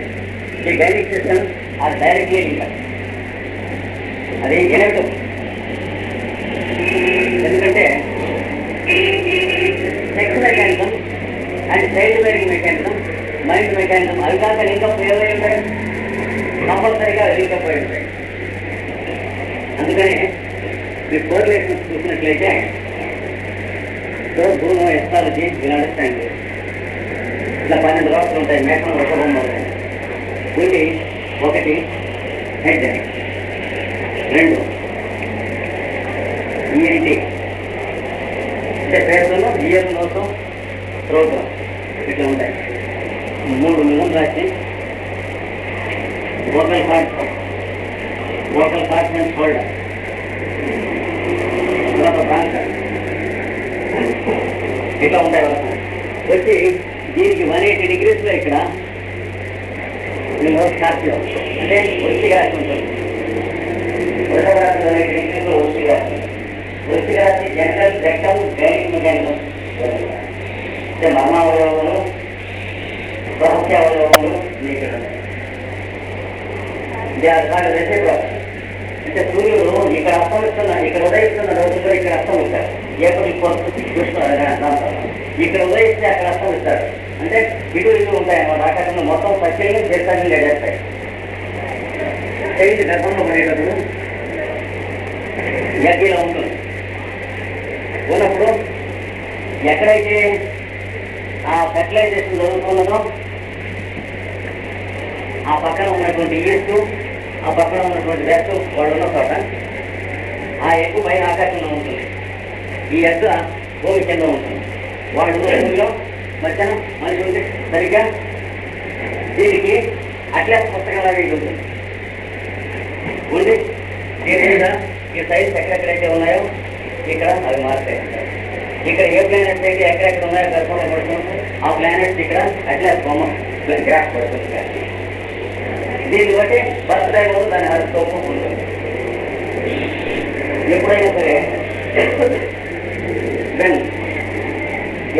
the gynaec system are directly link. అది ఎనెక్టివ్. ఎందుకంటే sex mechanism and child bearing mechanism, mind mechanism అవి కాక లింకప్ ఏదై ఉంటాయి, కంపల్సరీగా లింకప్ అయి ఉంటాయి. అందుకని మీరు కోరిలేషన్స్ చూసినట్లయితే బ్రూనో ఎస్ట్రాలజీ విల్ అండర్స్టాండ్. ఇట్లా 12 రాసులు ఉంటాయి, మేకం ఒక బొమ్మ ఉంటాయి. వీటి 1 హెడ్, 2 ఈఎన్టీ అంటే పేరులో ఇయర్ నోసం ప్రోగ్రామ్ ఇట్లా ఉంటాయి. 3 నిజం రాసి వోకల్ హార్ట్ అండ్ షోల్డర్, తర్వాత బ్రాంక్ ఇట్లా ఉంటాయి వరకు వచ్చి దీనికి 180 degrees ఇక్కడ స్కార్పియో అంటే వృష్టిక రాశి ఉంటుంది. వృషభ రాశి 180 degrees వృష్టిక రాశి. వృష్టిక రాశి జనరల్ రెక్టమ్ గైనిక్ మెకానిజం అంటే మర్మావయవాలు, రహస్యావయవాలు ఇక్కడ ఉన్నాయి. అంటే సూర్యుడు ఇక్కడ ఇక్కడ ఉదయిస్తున్న రోజుల్లో ఇక్కడ అస్తమిస్తాడు. ఏప్రిల్ 4th ఇక్కడ ఉదయిస్తే అక్కడ అస్తమిస్తాడు. అంటే ఇటు ఉంటాయి అన్నమాట. ఆకాశంలో మొత్తం సర్కిల్ని చేస్తాన్ని లేడేస్తాయి. చైల్డ్ గర్భంలో పడేటప్పుడు గడ్డిలో ఉంటుంది. ఉన్నప్పుడు ఎక్కడైతే ఆ ఫెర్టిలైజేషన్ జరుగుతున్నదో ఆ పక్కన ఉన్నటువంటి ఈస్ట్, ఆ పక్కన ఉన్నటువంటి వెస్ట్ వాళ్ళు ఉన్న చోట ఆ ఎగ్గు పైన ఆకాశంలో ఉంటుంది, ఈ ఎగ్గు భూమి కింద ఉంటుంది. వాళ్ళు భూమిలో మధ్యాహ్నం మనిషి ఉంది సరిగ్గా దీనికి అట్లాస్ పుస్తకంలాగా ఇది ఉంటుంది ఉంది. దీని మీద ఈ సైజ్ ఎక్కడెక్కడైతే ఉన్నాయో ఇక్కడ అవి మారుతాయి. ఇక్కడ ఏ ప్లానెట్స్ అయితే ఎక్కడెక్కడ ఉన్నాయో గర్భంలో పడుతుంది ఆ ప్లానెట్స్ ఇక్కడ అట్లాస్ బొమ్మ గ్రాఫ్ పడుతుంది. దీన్ని బట్టి బర్త్ టైం దాని హరిస్కోపం ఉంటుంది. ఎప్పుడైనా సరే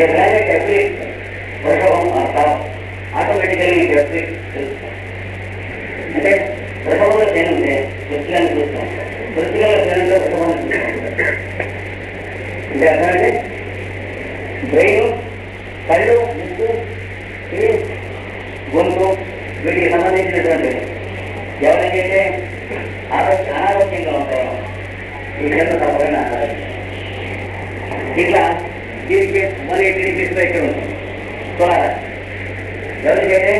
ఏ ప్లానెట్ ఎవ్రీ వృషభం ఆటోమేటికలీ మీకు ఎవ్రీ అంటే వృషభంలో శని ఉంటే వృత్తిగానే చూస్తాం, వృత్తిగల శనిలో వృషభం అంటే అర్థమంటే బ్రెయిన్, కళ్ళు, ముక్కు, గొంతు వీటికి సంబంధించినటువంటి ఎవరికైతే అనారోగ్యంగా ఉంటాయో ఈ జన్మ తప్పకుండా ఇట్లా దీనికి 180 degrees ఇక్కడ ఉంటుంది. చూడాలి ఎవరికైతే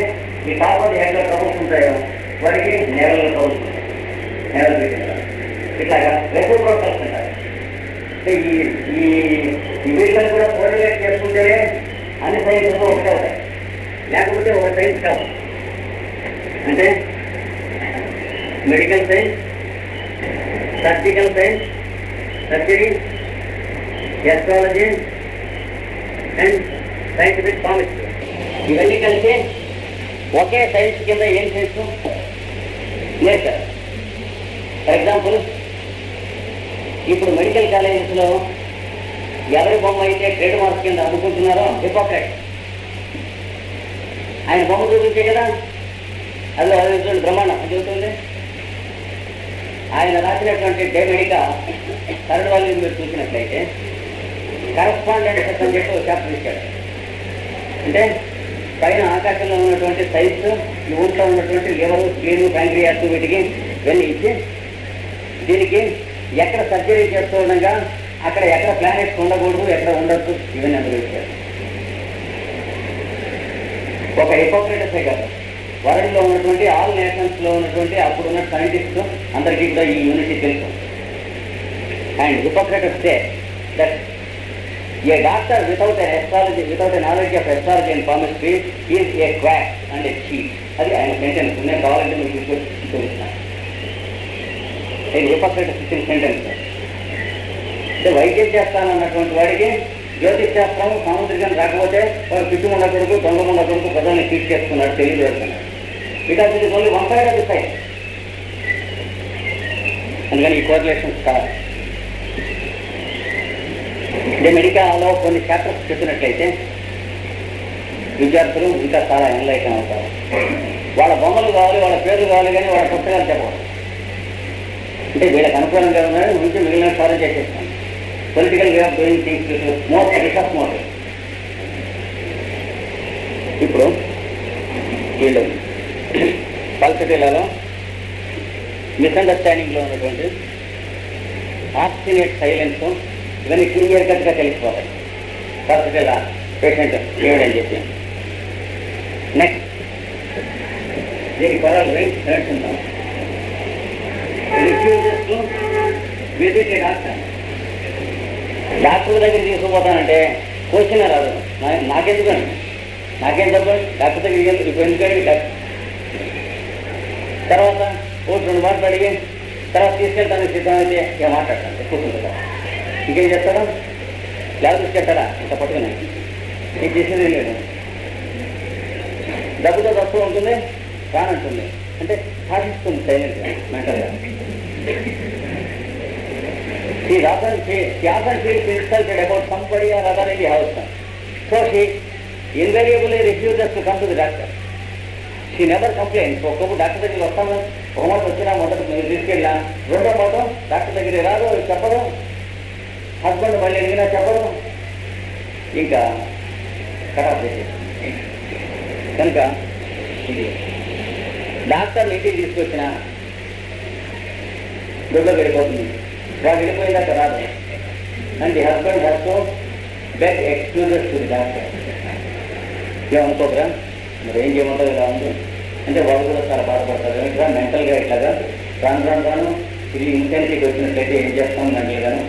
ఈ కాకపోతే ఎక్కడ ట్రబుల్స్ ఉంటాయో వారికి నేలలో ట్రబుల్స్ ఉంటాయి, నేలలు పెట్టిన ఇట్లాగా రెసిప్రోకల్స్ ఉంటాయి. అంటే ఈ వీళ్ళని కూడా కోరిలేట్ చేసుకుంటేనే అన్ని సైన్స్లో ఒకటే అవుతాయి, లేకపోతే ఒక సైన్స్ కాదు. అంటే medical science, surgical science, surgery, astrology and scientific pharmacy ఇవన్నీ కలిసి ఒకే సైన్స్ కింద ఏం చేస్తూ నేర్చారు. ఫర్ ఎగ్జాంపుల్ ఇప్పుడు మెడికల్ కాలేజెస్లో ఎవరి బొమ్మ అయితే ట్రేడ్ మార్క్ కింద అమ్ముకుంటున్నారో హిపోక్రట్స్ ఆయన బొమ్మ చూపించే కదా అందులో అది బ్రహ్మాండం చదువుతుంది. ఆయన రాసినటువంటి డే మెడికా థర్డ్ వాల్యూమ్ మీరు చూసినట్లయితే కరస్పాండెంట్స్ అని చెప్పి ఒక చాప్టర్ ఇచ్చాడు. అంటే పైన ఆకాశంలో ఉన్నటువంటి సైన్స్, ఈ ఊళ్ళో ఉన్నటువంటి లివరు, స్ప్లీను, ప్యాంక్రియాస్ వీటికి వెళ్ళి ఇచ్చి దీనికి ఎక్కడ సర్జరీ చేస్తూ ఉండగా అక్కడ ఎక్కడ ప్లానెట్స్ ఉండకూడదు, ఎక్కడ ఉండొద్దు ఇవన్నీ అందులో ఇచ్చారు. ఒక హిపోక్రటసే కాదు, వరల్డ్లో ఉన్నటువంటి ఆల్ నేషన్స్లో ఉన్నటువంటి అప్పుడున్న సైంటిస్ట్ అందరికీ కూడా ఈ యూనిటీ తెలుసు. And Hippocrates say that a doctor without an astrology, without a knowledge of astrology and palmistry is a quack and a cheat. అది ఆయన సెంటెన్స్. నేను కావాలంటే మీకు చూపిస్తాను. నేను హిపోక్రటస్ ఇచ్చిన సెంటెన్స్. అంటే వైద్యం చేస్తానన్నటువంటి వాడికి జ్యోతిష్ శాస్త్రం సాముద్రికం రాకపోతే వాడు పిచ్చి ఉండకూడదు, దొంగ ఉండకూడదు, ప్రజల్ని ట్రీట్ చేసుకున్నాడు, తెలియజేస్తున్నాడు. బికాస్ ఇది only one side of the side. అందుకని ఈ కోరిలేషన్స్ కాదు. అంటే మెడికల్లో కొన్ని చాప్టర్స్ చెప్పినట్లయితే విద్యార్థులు ఇంకా చాలా ఎన్లైటన్ అవుతారు. వాళ్ళ బొమ్మలు కావాలి, వాళ్ళ పేర్లు కావాలి, కానీ వాళ్ళ పుస్తకాలు చెప్పవాలి. అంటే వీళ్ళకి అనుకూలంగా ఉన్నాడు నుంచి మిగిలిన సారం చేసేస్తాను. Political way of doing things most research model. ఇప్పుడు వీళ్ళు పల్సటిలలో మిస్అండర్స్టాండింగ్లో ఉన్నటువంటి ఆబ్స్టినేట్ సైలెన్స్ ఇవన్నీ క్లియర్ కట్గా తెలిసిపోతాయి. పల్సటిల పేషెంట్ ఏమిడని చెప్పి నెక్స్ట్ దీనికి కొరలు నేర్చుకుంటాం. Refuses to visit A doctor. Doctor దగ్గర తీసుకుపోతానంటే క్వశ్చన్ రాదు, నాకెందుకండి, నాకేం చెప్పండి, డాక్టర్ దగ్గర ఇప్పుడు ఎందుకండి డాక్టర్. తర్వాత ఓటు 2 మాటలు అడిగి తర్వాత తీసుకెళ్తాను సిద్ధమైతే ఏం మాట్లాడతాను కూర్చుంటుందా, ఇంకేం చేస్తారా, లేకపోతే తీసుకెళ్తారా ఇంత పట్టుకుని నీకు చేసేది లేదు. డబ్బుతో తక్కువ ఉంటుంది, రానంటుంది, అంటే సాధిస్తుంది సైలెంట్గా మెంటల్గా. She often feels insulted about somebody or other in the house. So she invariably refuses to come to the doctor. She never complains. ఒక్కొక్క డాక్టర్ దగ్గరికి వస్తాము, ఒక మాట వచ్చినా మొదటి మీరు తీసుకెళ్ళినా, రెండో మాట డాక్టర్ దగ్గరికి రాదు, చెప్పదు, హస్బెండ్ మళ్ళీ ఎదిగినా చెప్పదు, ఇంకా ఖరాబ్ చేసేస్తుంది. కనుక ఇది డాక్టర్ ఇంటికి తీసుకొచ్చిన దొడ్లో వెళ్ళిపోతుంది, వాడు వెళ్ళిపోయిందాక రాదు. And the husband has to beg excuses to the doctor. ఏమనుకోకరా మరి ఏం చేయమంటారు ఇలా ఉంది అంటే వాళ్ళు కూడా చాలా బాధపడతారు. ఇంకా మెంటల్గా ఇట్లాగా రాను ఇది ఇంటెన్సిటీకి వచ్చినట్లయితే ఏం చేస్తాం మెంటల్గాను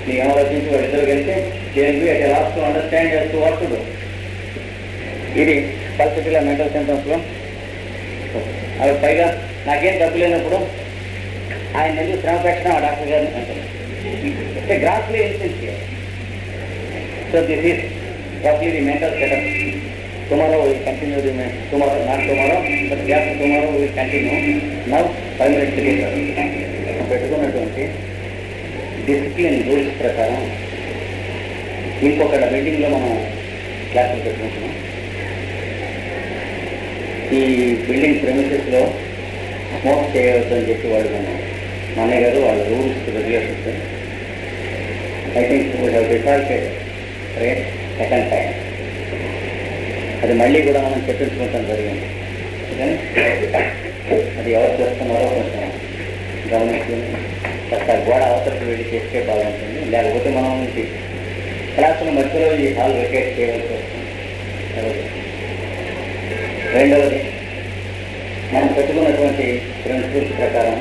నీ ఆలోచించి వాళ్ళిద్దరు కలిసి దేనికి అట్ లాస్ట్ టు అండర్స్టాండ్ చేస్తూ వాడుతుంది. ఇది పర్టికులర్ మెంటల్ సింటమ్స్లో. అవి పైగా నాకేం డబ్బు లేనప్పుడు ఆయన ఎందుకు శ్రమ పెట్టడం ఆ డాక్టర్ గారిని అంటారు. అంటే grossly insincere. So this is roughly the mental setup. Tomorrow we will continue the tomorrow, not tomorrow, but after tomorrow we will continue. Now 5 minutes later. పెట్టుకున్నటువంటి డిసిప్లిన్ రూల్స్ ప్రకారం ఇంకొక బిల్డింగ్లో మనం క్లాసులు పెట్టుకుంటున్నాం. ఈ బిల్డింగ్ ప్రెమిసెస్లో స్మోక్ చేయవద్దు అని చెప్పి వాళ్ళు మన అన్నయ్య గారు వాళ్ళ rules regulations I think we have decided right second time. అది మళ్ళీ కూడా మనం చెప్పించుకుంటాం జరిగింది. అది ఎవరు చేస్తున్నారో కొంచెం గమనించుకుని కాస్త గోడ అవతలకు వెళ్ళి చేస్తే బాగుంటుంది. లేకపోతే మనం క్లాసుల మధ్యలో ఈ హాల్ వెకేట్ చేయవలసి వస్తుంది. రెండవది, మనం పెట్టుకున్నటువంటి ప్రిన్సిపల్స్ ప్రకారం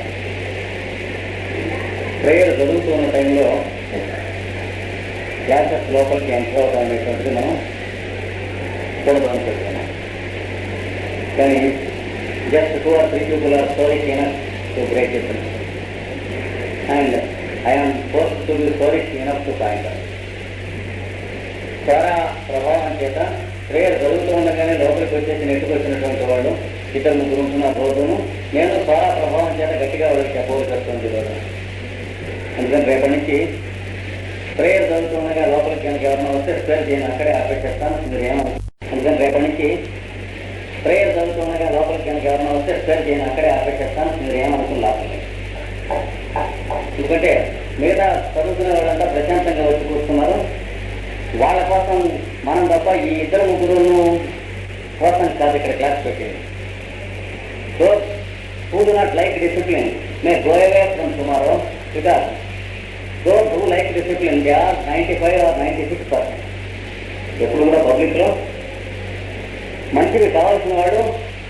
ప్రేయర్ జరుగుతూ ఉన్న టైంలో క్లాసెస్ లోపలికి ఎంటర్ అవుతాం అనేటువంటిది మనం చూడదామని చెప్తున్నాం. కానీ just 2 or 3 people are sorry enough to break the principle. And I am forced to be sorry enough to find out. చాలా ప్రభావం చేత ప్రేయర్ జరుగుతూ ఉండగానే లోపలికి వచ్చేసి నెట్టుకొచ్చినటువంటి వాళ్ళు 2-3 ఉంటున్న రోజును నేను చాలా ప్రభావం చేత గట్టిగా వాళ్ళకి చెప్పవలసి వస్తుంది రోజు. అందుకని రేపటి నుంచి ప్రేయర్ జరుగుతుండగా లోపలికి కనుక ఎవరైనా వస్తే స్పేర్ చేయను, అక్కడే ఆపేసేస్తాను. మీరు అందుకని రేపటి నుంచి ప్రేయర్ జరుగుతుండగా లోపలికి కనుక ఎవరైనా వస్తే స్పేర్ చేయను, అక్కడే ఆపేసేస్తాను. మీరు ఏమనుకున్నా ఎందుకంటే మిగతా చదువుకునే వాళ్ళంతా ప్రశాంతంగా వచ్చి కూర్చున్నారు. వాళ్ళ కోసం మనం తప్ప ఈ 2-3 కోసం కాదు ఇక్కడ క్లాస్ పెట్టేది. So who do not like discipline may go away from tomorrow because those who like discipline they are 95 or 96%. ఎప్పుడు కూడా పబ్లిక్లో మంచివి కావాల్సిన వాడు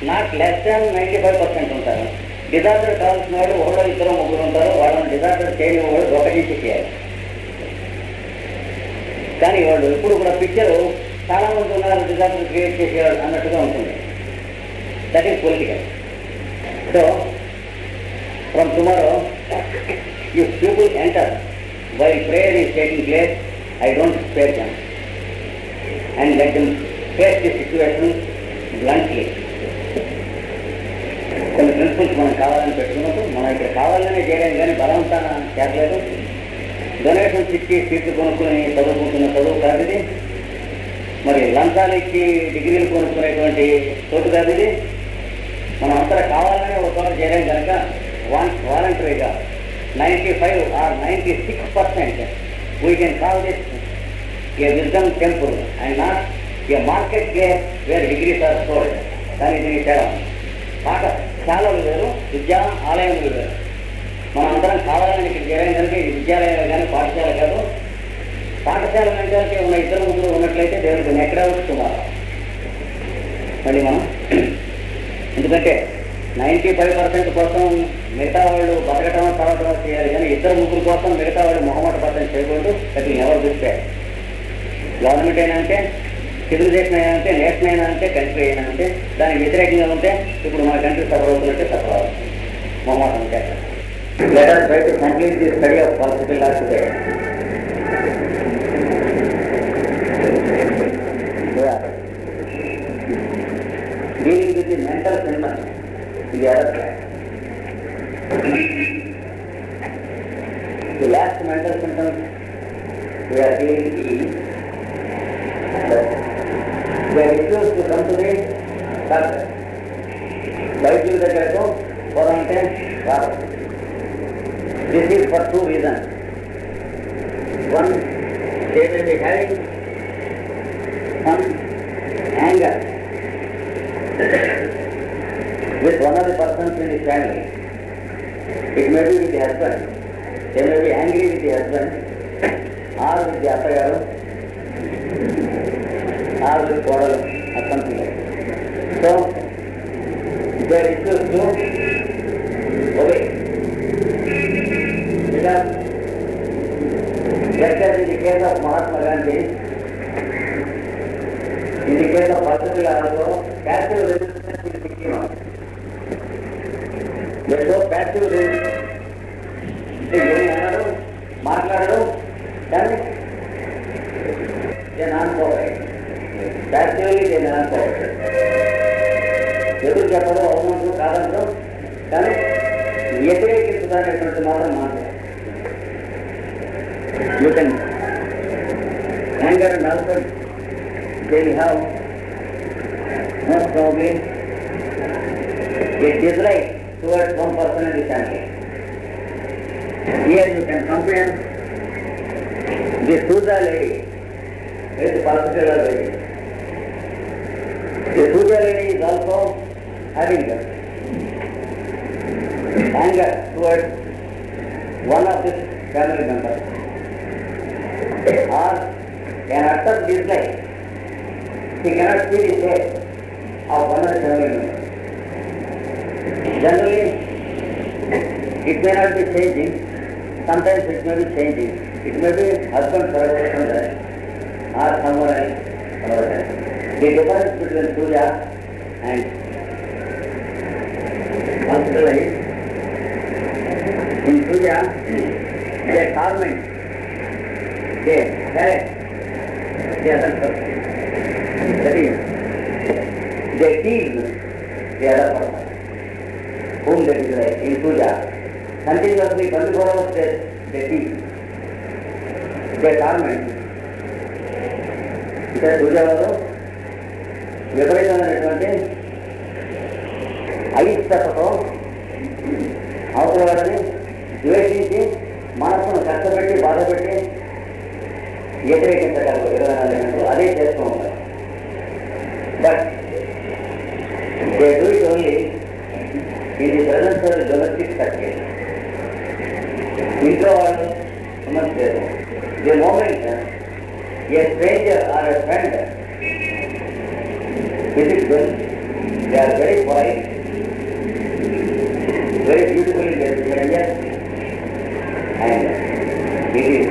నాట్ లెస్ దాన్ 95% ఉంటారు. డిజాస్టర్ కావాల్సిన వాడు 1-2-3 ఉంటారు. వాళ్ళని డిజాస్టర్ చేయని వాడు ఒకటించి చేయాలి. కానీ వాళ్ళు ఎప్పుడు కూడా పిక్చరు చాలా మంది ఉన్నారు డిజాస్టర్ క్రియేట్ చేసేవాడు అన్నట్టుగా ఉంటుంది. That is political. So from tomorrow if people enter while prayer is taking place, I don't spare them and let them face the situation bluntly. కొన్ని ప్రిన్సిపల్స్ మనం కావాలని పెట్టుకున్నప్పుడు మనం ఇక్కడ కావాలనే చేయడం కానీ బలవంతాన చేరలేదు. డొనేషన్స్ ఇచ్చి సీట్లు కొనుక్కుని చదువుకుంటున్న చదువు కాదు ఇది. మరి లంచాలు ఇచ్చి డిగ్రీలు కొనుక్కునేటువంటి చోటు కాదు ఇది. మనం అంతా కావాలనే ఒక చోట చేయడం కనుక వాలంటరీగా 95 or 96% we can call this a wisdom temple and not a market place where degrees are sold. దాని దీనికి తేడా. పాఠశాలలు వేరు, విద్యా ఆలయములు వేరు. మనం అందరం కావాలని ఇక్కడ చేయడం కనుక ఇది విద్యాలయాలు కానీ పాఠశాల కాదు. పాఠశాల మెంటాలిటీ ఉన్న 2-3 ఉన్నట్లయితే దేవుడికి ఎక్కడ వస్తున్నారు మళ్ళీ మనం. ఎందుకంటే 95% కోసం మిగతా వాళ్ళు బతకటం చదవటం చేయాలి, కానీ 2-3 కోసం మిగతా వాళ్ళు మొహమాట పద్ధతి చేయకూడదు. అది ఎవరు చూస్తే గవర్నమెంట్ అయినా అంటే, సివిలైజేషన్ అయినా అంటే, నేషన్ అయినా అంటే, కంట్రీ అయినా అంటే, దానికి వ్యతిరేకంగా ఉంటే ఇప్పుడు మన కంట్రీ సఫర్ అవుతున్నట్టే సఫర్ అవ్వాలి మొహమాటం ఉంటే. Let us try to complete the study of political law today. Dealing with the mental symptoms in the other class. The last mental symptoms we are dealing is that they refuse to come to the doctor. వైద్యుల దగ్గరకు పోవాలంటే రాదు. This is for 2 reasons. One, they will be having some anger with one of the persons in the family. It may be with the husband. They may be angry with the husband or with the attagaru or with kodalu or something like that. So, they refuse to obey. Because just as in the case of Mahatma Gandhi, In the case of particular also, passive resistance is the keynote. Therefore, passive resistance is మాట్లాడడం కానీ they non-cooperate. Passively they non-cooperate. ఎదురు చెప్పడం అవమానం కాదంటాం కానీ వ్యతిరేకించడానికి మాత్రం మాట్లాడారు. You can anger and also they have most probably a dislike towards one person in the family. Here you can compare the Suja lady with the particular lady. The Suja lady is also having anger towards one of the family members, or an utter dislike. He cannot see the face of one of the family members. Generally, it may not be changing. Sometimes it may be changing. It may be husband separation or someone else. The difference between Suja and Vansala is, in Suja, they torment, they harass the other person. That is, they tease the other person whom they dislike. In Suja, continuously 24 hours they tease, they torment. ఇక్కడ సూర్యవారు విపరీతమైనటువంటి అయిష్టతతో అవతల వారిని ద్వేషించి మనసును కష్టపెట్టి బాధపెట్టి వ్యతిరేకించగలరు 24 గంటలు అదే చేస్తూ ఉంటారు. But they do it only in the presence of domestic circle. ఇంట్లో వాళ్ళు సమస్య the moment a stranger or a friend visits them, they are very polite, very beautiful in their behavior, and it is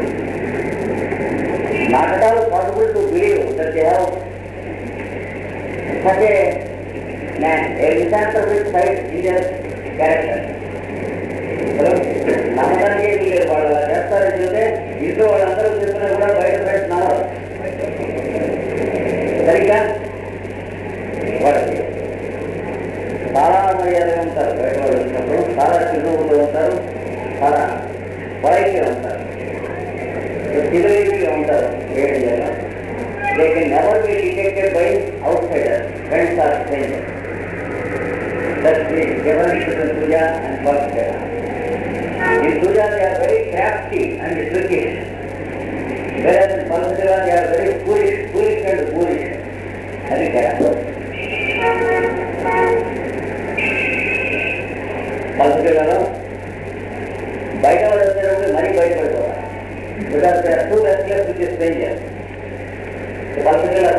not at all possible to believe that they have such a misanthropic side in their character. నమ్మకానికి లేదు, వాళ్ళు చేస్తారని చెప్తే ఇంట్లో వాళ్ళందరూ చెప్తున్నా కూడా బయట పెడుతున్నారు సరిగ్గా. వాళ్ళకి చాలా మర్యాదగా ఉంటారు, బయట వాళ్ళు వచ్చినప్పుడు చాలా చిరునవ్వులు ఉంటారు, చాలా పొలైట్గా ఉంటారు, సివిలిటీగా ఉంటారు. ఏరియాలో they can never be detected by outsiders, friends or strangers. That's the difference between Suja and Vansala. In Suja they are very crafty and trickish, whereas in Vansala they are very foolish and foolish. అది కదా Vansala బయట వాళ్ళు వచ్చేటప్పుడు మరీ బయటపడిపోవాలి. Because they are too restless with the strangers. Vansala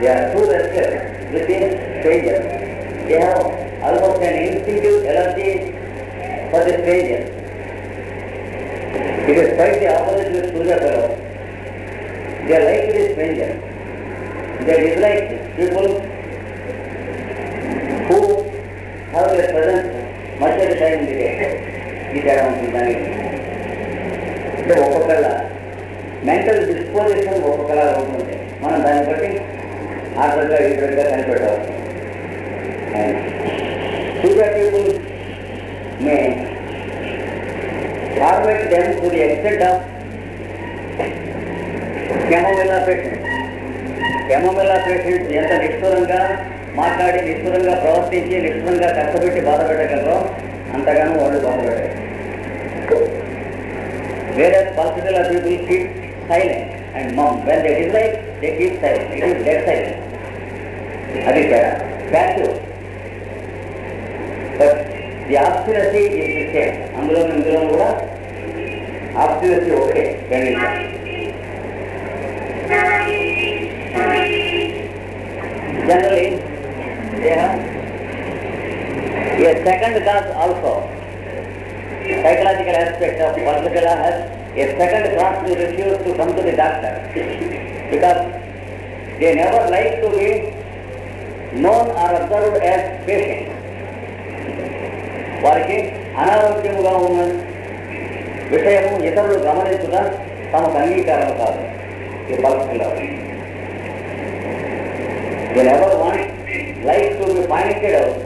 they are too restless with the strangers. They have almost an instinctive allergy for the stranger. It is quite the opposite with Suja fellows. They like the stranger. They dislike people who have their presence much of the time in the day. ఈ తేడా ఉంటుంది దానికి. అంటే ఒక్కొక్కళ్ళ mental disposition ఒక్కొక్కలా ఉంటుంది. మనం దాన్ని బట్టి ఆర్డర్గా ఈడర్గా కనిపెట్టవచ్చు. Suja people may torment them to the extent of chamomilla patients. Chamomilla patients ఎంత నిష్ఠురంగా మాట్లాడి, నిష్ఠురంగా ప్రవర్తించి, నిష్ఠురంగా కష్టపెట్టి బాధపెట్టగలరో అంతగానో వాళ్ళు బాధపెట్టారు. Whereas Vansala people keep silent and mum. When they dislike, they keep silent. It is dead silent. అది తేడా. Passive. But the obstinacy is the same. అందులో కూడా obstinacy ఒకటే రెండింటిలో. Generally, they have a second cause also. Psychological aspect of Vansala has a second cause to refuse to come to the doctor, because They never like to be known or observed as patients. వారికి అనారోగ్యముగా ఉన్న విషయము ఇతరులు గమనించుట తమకు అంగీకారం కాదు. ఈ పల్పిలో they never want like to be pointed out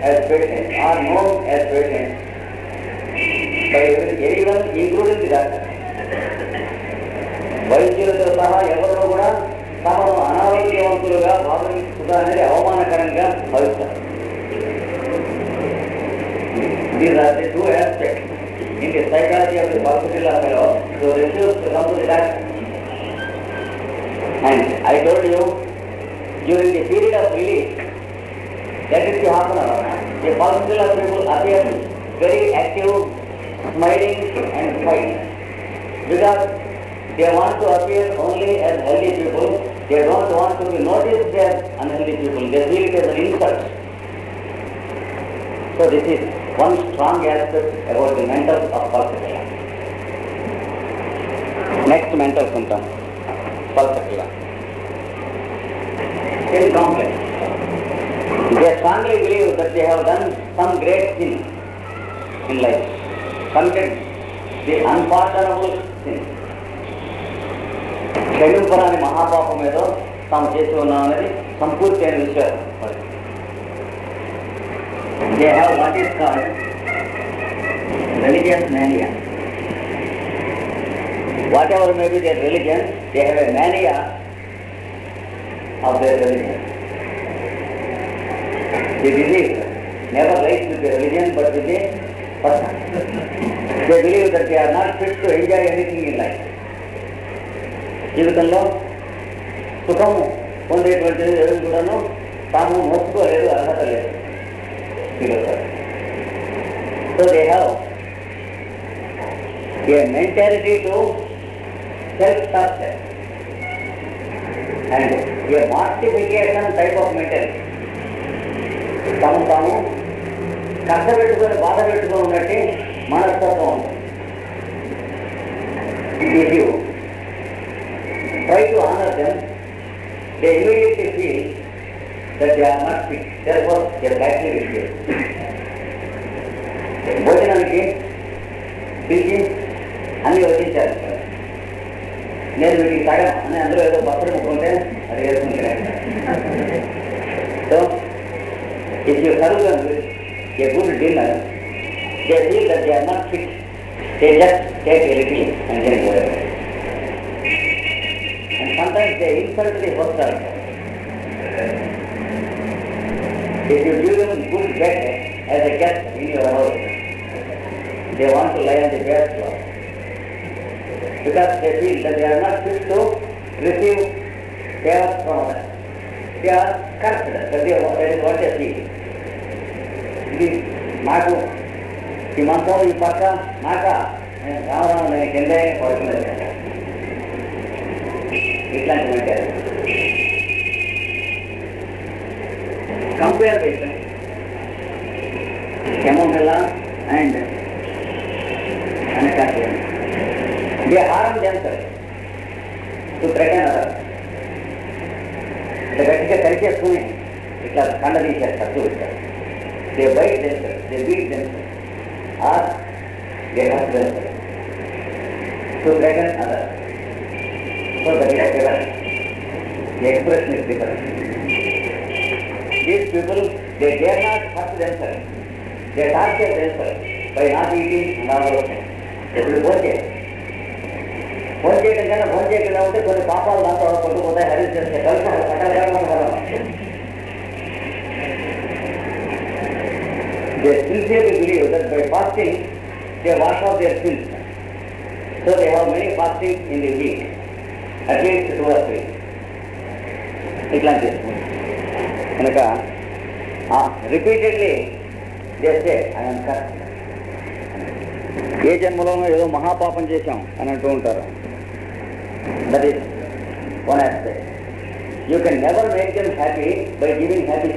as patients or known as patients by everyone including the doctor. వైద్యులతో సహా ఎవరో కూడా తమను అనారోగ్యవంతులుగా భావించుట అనేది అవమానకరంగా భావిస్తారు. These are the two aspects in the psychology of the particular fellow who refuse to come to the doctor. And I told you, during the period of release, that is the half an hour, the particular people appear very active, smiling and fine. Because they want to appear only as healthy people, they don't want to be noticed as unhealthy people, they feel it as an insult. So this is one strong aspect about the mental of Palsatilla. Next mental symptom, Palsatilla. Incompetence. They strongly believe that they have done some great sin in life, committed the unpardonable sin. క్షమింపరాని మహాపాపం ఏదో తాము చేసి ఉన్నామనేది సంపూర్తి అయిన విషయం. They have what is called religious mania. Whatever may be their religion, they have a mania of their religion. The disease never lies with the religion but with the person. They believe that they are not fit to enjoy anything in life. జీవితంలో సుఖము పొందేటువంటి కూడాను తాము మోసుకోలేదు, అర్హత లేదు. So they have a mentality to self-torture and a mortification type of mentality. తాము కష్టపెట్టుకొని బాధ పెట్టుకొని ఉన్నట్టు మనస్తత్వం ఉంటుంది. If you try to honor them, they immediately feel that they are not fit, therefore they are badly refused. భోజనానికి పిలిచి అన్ని వడ్డించారు. నేను వీటికి సగం అని అందులో ఏదో బట్టలు ముక్కుంటే అది వేసుకుంటున్నాను. So if you serve them with a good dinner, they feel that they are not fit, they just take a little and then go away. And sometimes they insult the host also. If you give them good bed as a guest in your house, they want to lie on the bed floor because they feel that they are not fit to receive favors from others. They are cursed. That is what they feel. ఇది నాకు ఈ మంత్రం ఈ పక్క నాక రావడం నేను కిందే పడుతున్నది. ఇట్లాంటి పెట్టారు. కంపేర్ చేశాను Camomilla and Anastasia. They harm themselves to threaten others. గట్టిగా కలిసేసుకుని ఇట్లా కండ తీశారు, ఖర్చు పెట్టారు. They bite themselves, they beat themselves, or they hurt themselves to threaten others. So that is different. The expression is different. These people, they dare not hurt themselves. They torture themselves by not eating and all those things. ఇప్పుడు phone చేయడం కన్నా phone చేయకుండా ఉంటే కొన్ని పాపాలు దాంతో కొట్టుకుపోతాయి, హరీష్ చేస్తే కలిసి. They sincerely believe that by fasting they wash off their sins. So they have many fastings in the week, at least 2 or 3. ఇట్లాంటి కనుక రిపీటెడ్లీ చేస్తే ఆయన ఏ జన్మలోనూ ఏదో మహాపాపం చేశాం అని అంటూ ఉంటారు. That is one aspect. You can never make them happy by giving happy.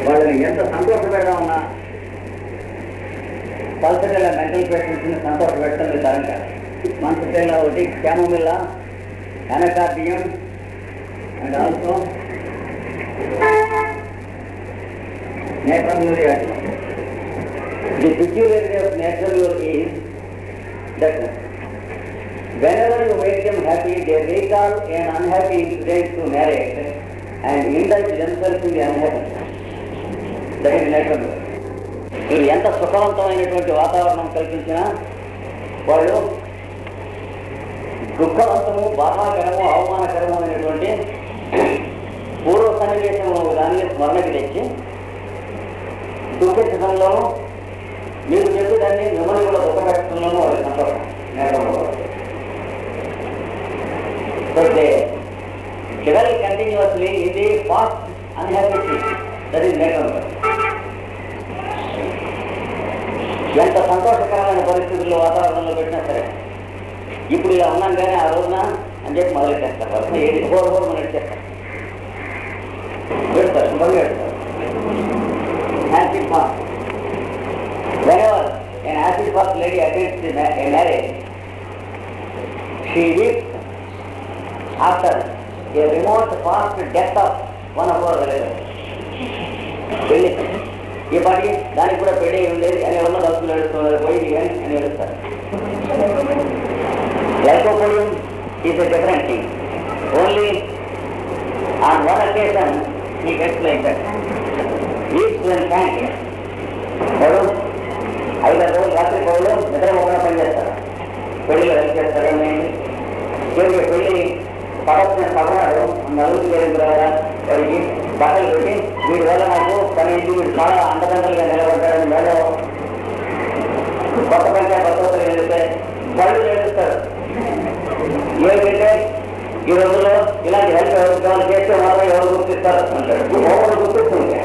వాళ్ళని ఎంత సంతోష పెడదామన్నా పల్సటిల్ల మెంటల్ పేషెంట్స్ని సంతోష పెట్టడం లేదు. తరంగా మనసుటిల్ల ఒకటి క్యామోమిల్లా anacardium, and also natural uric. The peculiarity of natural uric is that whenever you make them happy, they recall an unhappy incident to narrate and indulge themselves in the unhappiness. That is natural uric. మీరు ఎంత సుఖవంతమైనటువంటి వాతావరణం కల్పించినా వాళ్ళు దుఃఖవంతము, బాధాకరము, అవమానకరము అయినటువంటి పూర్వ సన్నివేశంలో దాన్ని స్మరణకి తెచ్చి దుఃఖించడంలోనూ మీకు చెప్పేదాన్ని మిమ్మల్ని కూడా దుఃఖపెట్టడంలోనూ వాళ్ళకి సంతోషం నేర్పడంలో. So they dwell continuously in the past unhappy thing. That is natural. ఎంత సంతోషకరమైన పరిస్థితుల్లో వాతావరణంలో పెట్టినా సరే ఇప్పుడు ఇలా ఉన్నాం కానీ ఆ రోజున అని చెప్పి మొదలెట్టేస్తారు. వాళ్ళు ఏది హోర్ మొదలెట్టేస్తారు, పెడతారు, శుభంగా పెడతారు. Acid fast. Whenever an acid fast lady attends a marriage, she weeps after a remote past death of one of her relatives. పెళ్లి ఈ పాటి దానికి కూడా పెళ్ళి ఉండేది అని ఎవరన్నా దస్తులు నడుస్తున్నారు, పోయి అని నడుస్తారు. Lycopodium is a different thing. Only on one occasion he gets like that. Weeps when can't. ఎవరు 5 రోజులు రాత్రి పౌరులు నిద్ర మొక్కన పనిచేస్తారు, పెళ్లిలో హెల్ప్ చేస్తారు. ఏమిటి పెళ్లి పడవచ్చిన పడనాడు నలుగురు చేరిన తర్వాత వాడికి బట్టలు పెట్టి వీడి వల్ల నాకు పని వీడు చాలా అండదండలుగా నిలబడ్డాడని మేడం కొత్త పంచాయతీ భద్రతలు వెళ్తే బళ్ళు నేర్పిస్తారు. ఏమిటంటే ఈ రోజుల్లో ఇలాంటి హెల్ప్ ఎవరికి కావాలి చేస్తే మాత్రం ఎవరు గుర్తిస్తారు అంటాడు. ఎవరు గుర్తిస్తుంది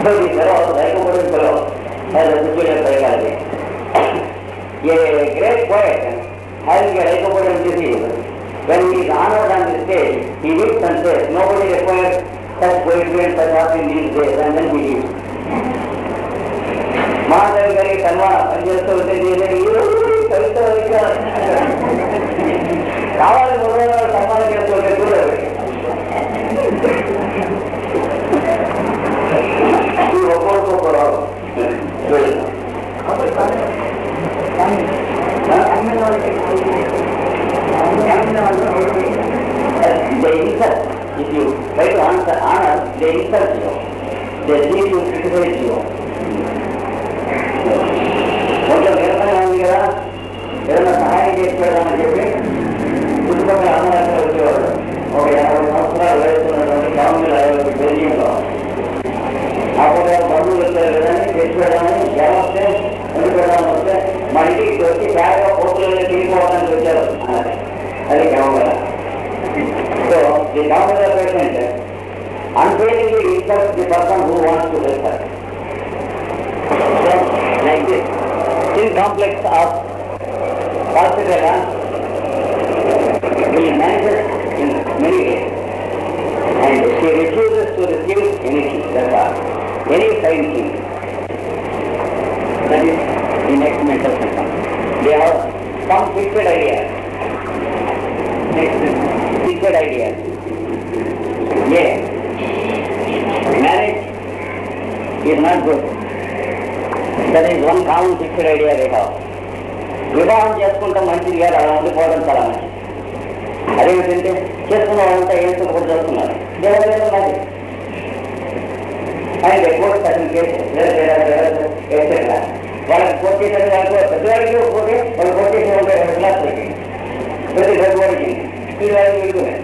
Lycopodium fellow has a peculiar psychology. A great poet having a Lycopodium disease, when he is honored on the stage, he weeps and says, nobody requires such poetry and such art in these days, and then he weeps. Mahadev Gari Tanvana, Anjasta కవిత కావాలి సన్మానం చేస్తుంటే చూడదు. ఒక్కొక్కరు they insult. If you try to honor, they insult you. They see you, criticize you. కొంచెం నిరసన ఉంది కదా, ఏదైనా సహాయం చేసుకోవడానికి చెప్పి చుట్టుపక్కల అన్నదాన్ని వచ్చేవాడు. ఒక 50 సంవత్సరాలు వయసున్నటువంటి గవర్నమెంట్ బెల్జియంలో అప్పుడు బంధువులు వచ్చారు కదా తెచ్చిపెడదామని జ్వరం వస్తే ఎందుకు పెడదామని వస్తే మా ఇంటికి వచ్చి తేగా పోతులలో తీసుకోవడానికి వచ్చారు అన్నది. అది government. So the government patient unfailingly insults the person who wants to help her. So like this, in complex of Falsitella will manifest in many ways, and she refuses to receive anything, that's all, any kind thing. That is the next mental symptom. They have some fixed idea. Next fixed idea. Yeah, marriage is not good. That is one common fixed idea they have. వివాహం చేసుకుంటాం మంచిది కాదు, అలా ఉండిపోవడం చాలా మంచిది. అదేమిటంటే చేసుకున్న వాళ్ళంతా ఏం కూడా చేస్తున్నారు దేవదేవున్నది అండ్ కోర్ట్ సర్టిఫికేట్ ఎక్సెట్రా. వాళ్ళకి కోర్ట్ చేసేది పెద్దవాడికి పోతే వాళ్ళు కోర్ట్ చేసే ఉంటాయి క్లాసులకి ప్రతి పెద్దవాడికి ఈ వాళ్ళకి వెళ్తున్నాయి.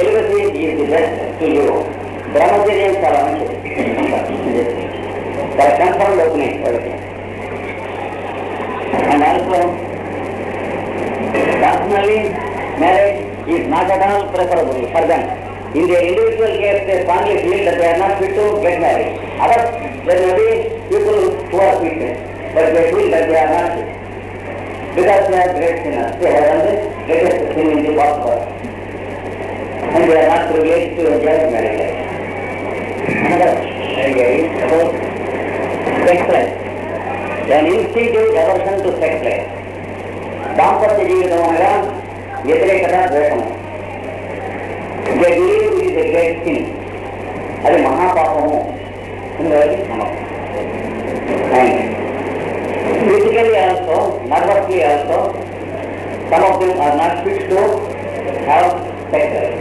Telugu is the best to you. బ్రహ్మచర్యం చాలా మంచిది, చాలా కన్ఫర్మ్ అవుతున్నాయి వాళ్ళకి. And also, personally, marriage is not at all preferable for them. In their individual case, they strongly feel that they are not fit to get married. Others, there may be people who are fit, but they feel that they are not fit. Because they are great sinners. They have done the greatest sin in the world. And they are not privileged to enjoy marriage life. Another idea is about sex life. an instinctive aversion to sex life. దాంపత్య జీవితం అనగా వ్యతిరేకత ద్వేషము. They believe it is a great sin. అది మహాపాపము అని వారికి నమ్మకం. And physically also, nervously also, some of them are not fit to have sex life.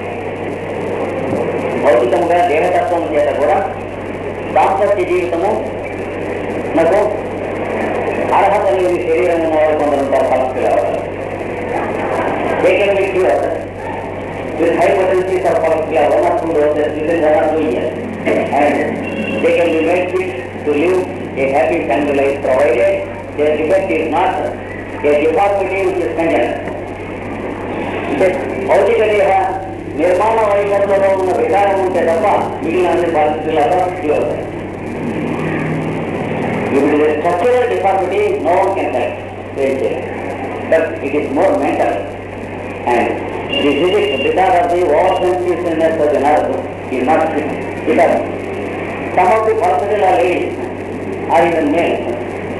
భౌతికంగా దేహతత్వం చేత కూడా దాంపత్య జీవితము నాకు అర్హత లేని శరీరం ఉన్నవారు కొందరు ఉంటారు. First they can be cured with high potencies of first class, 1 or 2 doses within 1 or 2 years, and they can be made fit to live a happy family life provided their defect is not a deformity which is contingent. భౌతిక దేహ నిర్మాణ వైఖరిలో ఉన్న వికారం ఉంటే తప్ప మిగిలిన అన్ని పరిస్థితులలో క్యూర్ అవుతాయి. If it is a structural deformity, no one can help. But it is more mental. And this is it because of the oversensitiveness of the nerve is not fit. Because some of the particular ladies or even males,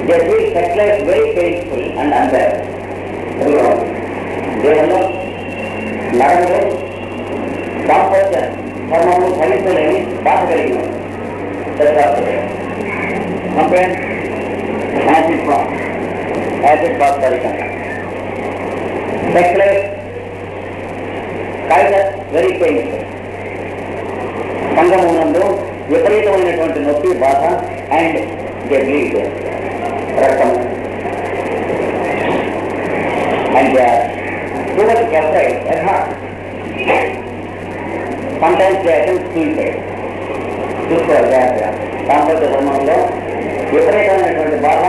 they feel sex life very painful and unbearable. They have no నరంలో దాంపత్య ధర్మము ఫలించలేని బాధ కలిగిన compare acid bath ఫలితంగా sex life కాయిద very painful. సంగమనందు విపరీతమైనటువంటి నొప్పి బాధ అండ్ దే బ్లీడ్ రక్తం and they are too much afraid at heart. Sometimes they attempt suicide. దాంపత్య ధర్మంలో విపరీతమైనటువంటి బాధ,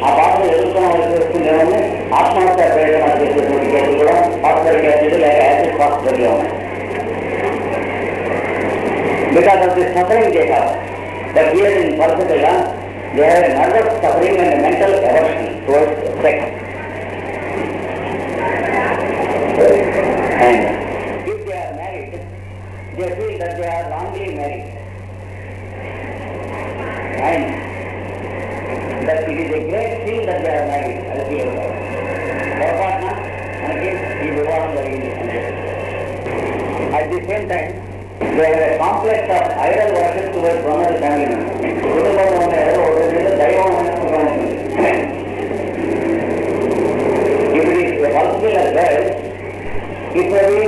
ఆ బాధను ఎదుర్కోవాల్సి వస్తుందేమని ఆత్మహత్య ప్రయత్నం చేసేటువంటి కేసులు కూడా ఫాస్ఫరిక్ యాసిడ్ లేక యాసిడ్ ఫాస్ఫరిక్లో ఉన్నాయి. Because of the suffering they have, but here in particular they have a nervous suffering and mental aversion towards sex. And if they are married, they feel that they are wrongly married, and that it is a great thing that they are married. As we have heard, Bhagavana మనకి ఈ వివాహం జరిగింది. At the same time, they have a complex of idol worship towards one of the family members. కుటుంబంలో ఉన్న ఎవరో ఒకరి మీద దైవం అనుకుంటూ ఉంటుంది. If it is a particular girl, it may be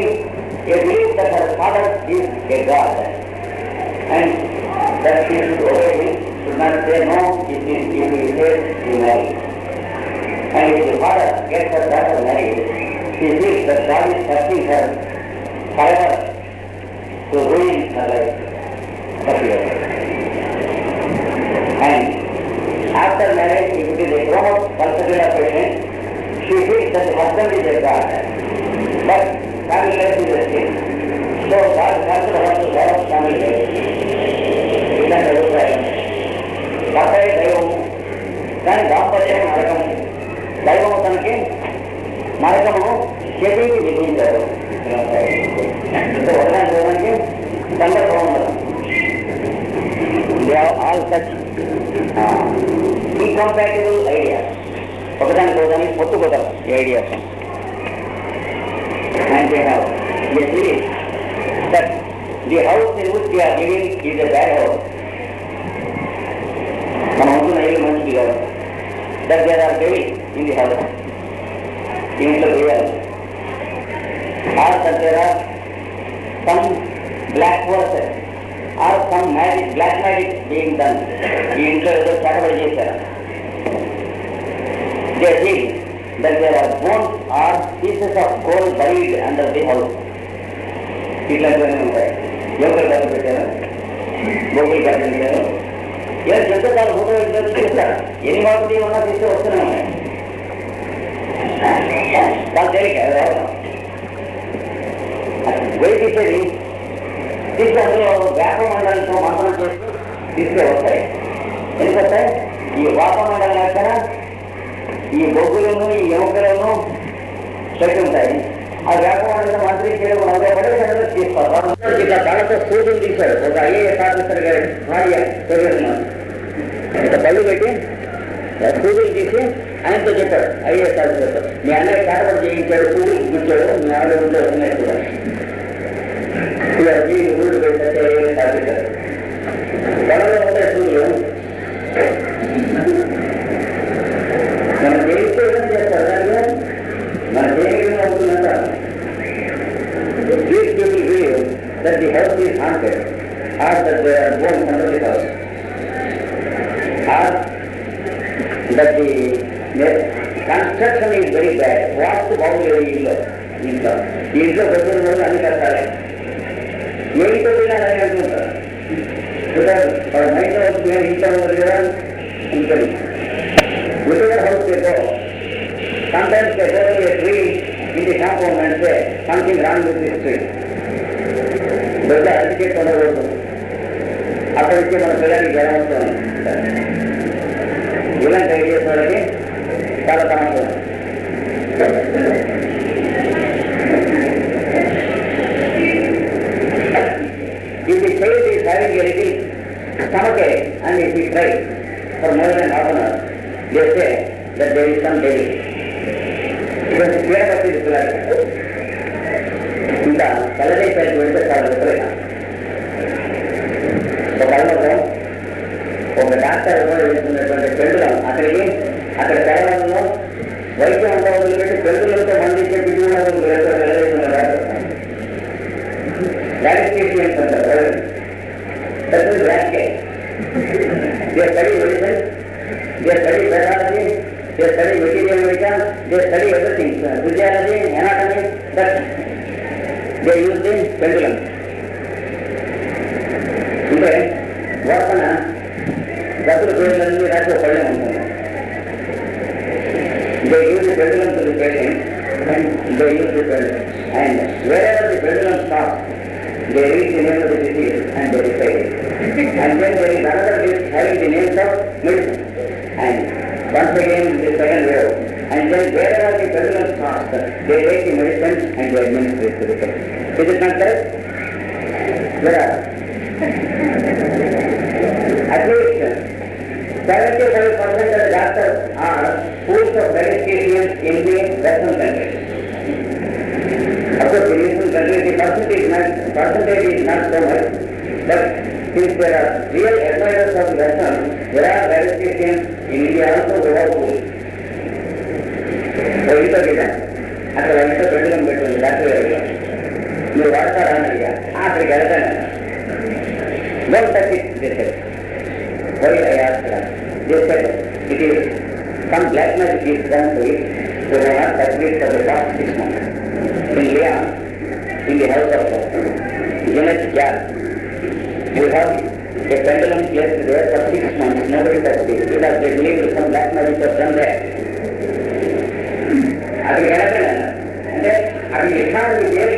a belief that her father is a god and that she should obey him, should not say no if he says he married. And if the father gets her daughter married, she feels that God is touching her forever to ruin her life. And after marriage, if it is a grown-up particular patient, she feels that the husband is a god. But family life is a sin. So God has to have to love family life. ఇలాంటి అభిప్రాయం భర్తే దైవము, కానీ దాంపత్యం నరకము. దైవము తనకి నరకమును చెవికి విధించారు. ఒకదాని చూడడానికి సందర్భం ఉండదు. They are all such incompatible ideas. ఒకదాని చూడడానికి పొత్తుకోతారు ఈ ideas. And they have they believe that the house in which they are living is a bad house. మనం ఉంటున్న ఇల్లు మంచిది కాదు. That there are devils in the house. ఇంట్లో దెయ్యాలు. Or that there are some black forces or some magic, black magic being done. ఈ ఇంట్లో ఏదో చటబడి చేశారు. They feel that there are bones or pieces of coal buried under the house. ఇట్లాంటివన్నీ ఉంటాయి. యువకులు ఖర్చు పెట్టారు, బొగ్గులు ఖర్చు పెట్టారు. ఏదో చెప్తే దాని ఫోటో ఇద్దరు చూస్తారు. ఎన్ని వాటి ఉన్నా తీస్తే వస్తూనే ఉన్నాయి. దాని తేలిక వెయిట్ తీసేది తీసి అందులో వేప మండలంతో మంత్రం చేస్తూ తీసుకే వస్తాయి. ఎందుకంటే ఈ వేప మండలం దగ్గర ఈ బొగ్గులను ఈ ఎముకలను చెట్టు ఉంటాయి. ఆ వేపవాళ్ళ మంత్రి చేయడం పడే తీసుకోవాలి. ఇట్లా దానితో సూదులు తీశారు. ఒక ఐఏఎస్ ఆఫీసర్ గారి భార్య ఇట్లా పళ్ళు పెట్టి స్కూల్ తీసి ఆయనతో చెప్పాడు ఐఏఎస్ ఆఫీసర్తో, మీ అన్నయ్య కారపడి చేయించాడు, స్కూల్ కూర్చోడు, మీ ఆవిడ ఉంటే ఉన్నాయి కూడా ఊళ్ళు పెడితే ఐఏఎస్ ఆఫీసర్ పొలంలో ఉంటాయి స్కూళ్ళు. మన చేయిస్తే ఏం చేస్తారు దాన్ని, మన చేయడం అవుతుందంట. These people believe that the house is haunted, or that there are bones under the house, or that the construction is very bad. వాస్తు బాగులేదు ఇంట్లో ఇంట్లో ప్రజలు కూడా అన్ని కష్టాలే. ఏ ఇంట్లో పోయినా అలాగే అంటుంటారు. వాళ్ళ మైండ్లో వస్తుంది ఇంట్లో ఉంది కదా ఉంటుంది. Whatever house they go, sometimes they go to a tree in the compound and say something wrong with this tree. పెద్ద అడ్వకేట్ ఉండకూడదు. అక్కడి నుంచి మన పిల్లలకి జ్వరం వస్తుంది. ఇలాంటి ఐడియాస్ వాళ్ళకి చాలా సమస్య. If the child is having a little stomachache and if he cries for more than half an hour, they say that there is some devil. ఇంకా కలరేసారి వెళ్తే చాలా విపరీత. ఒక ఒక డాక్టర్ వెళ్తున్నటువంటి పెండులం అక్కడికి అక్కడ తెలంగాణలో వైద్యం అంతా వదిలిపెట్టి పెండులతో మందించే పిల్లలు వెళ్ళేస్తున్నారు. They study medicine, they study pathology, they study material medicine, they study everything, physiology, anatomy, but they use the pendulum. అంటే వర్తన గతుల పేర్లన్నీ రాసి పళ్ళెం ఉంటుంది. They use the pendulum to the patient and they use the pendulum. And wherever the pendulum stops, they reach the name of the disease and they decide it. And then there is another list having the names of medicine. And once again the second wave. And then wherever the pendulum stops, they take the medicine and they administer it to the patient. Is it not correct? There are at least 75% of the doctors are schools of medications in the Western countries. Of course, in Eastern countries the percentage is not so much, but since there are real admirers of Western, there are medications in India also who are schools. So, ఇంత కదా అక్కడ ఇంత pendulum పెట్టుకుంది doctor గారు, మీరు వాడతారా అని అడిగా. అక్కడికి వెళ్తాను. Don't touch it, they said. Why I asked them? They said, it is some black magic is done to it, so they have touched it for the past 6 months. In Leon, in the house of Janet Jar, we have a pendulum placed there for 6 months, nobody touched it, because they believe some black magic was done there. అక్కడికి వెళ్ళాను అంటే అక్కడికి ఎట్లాంటి పేరు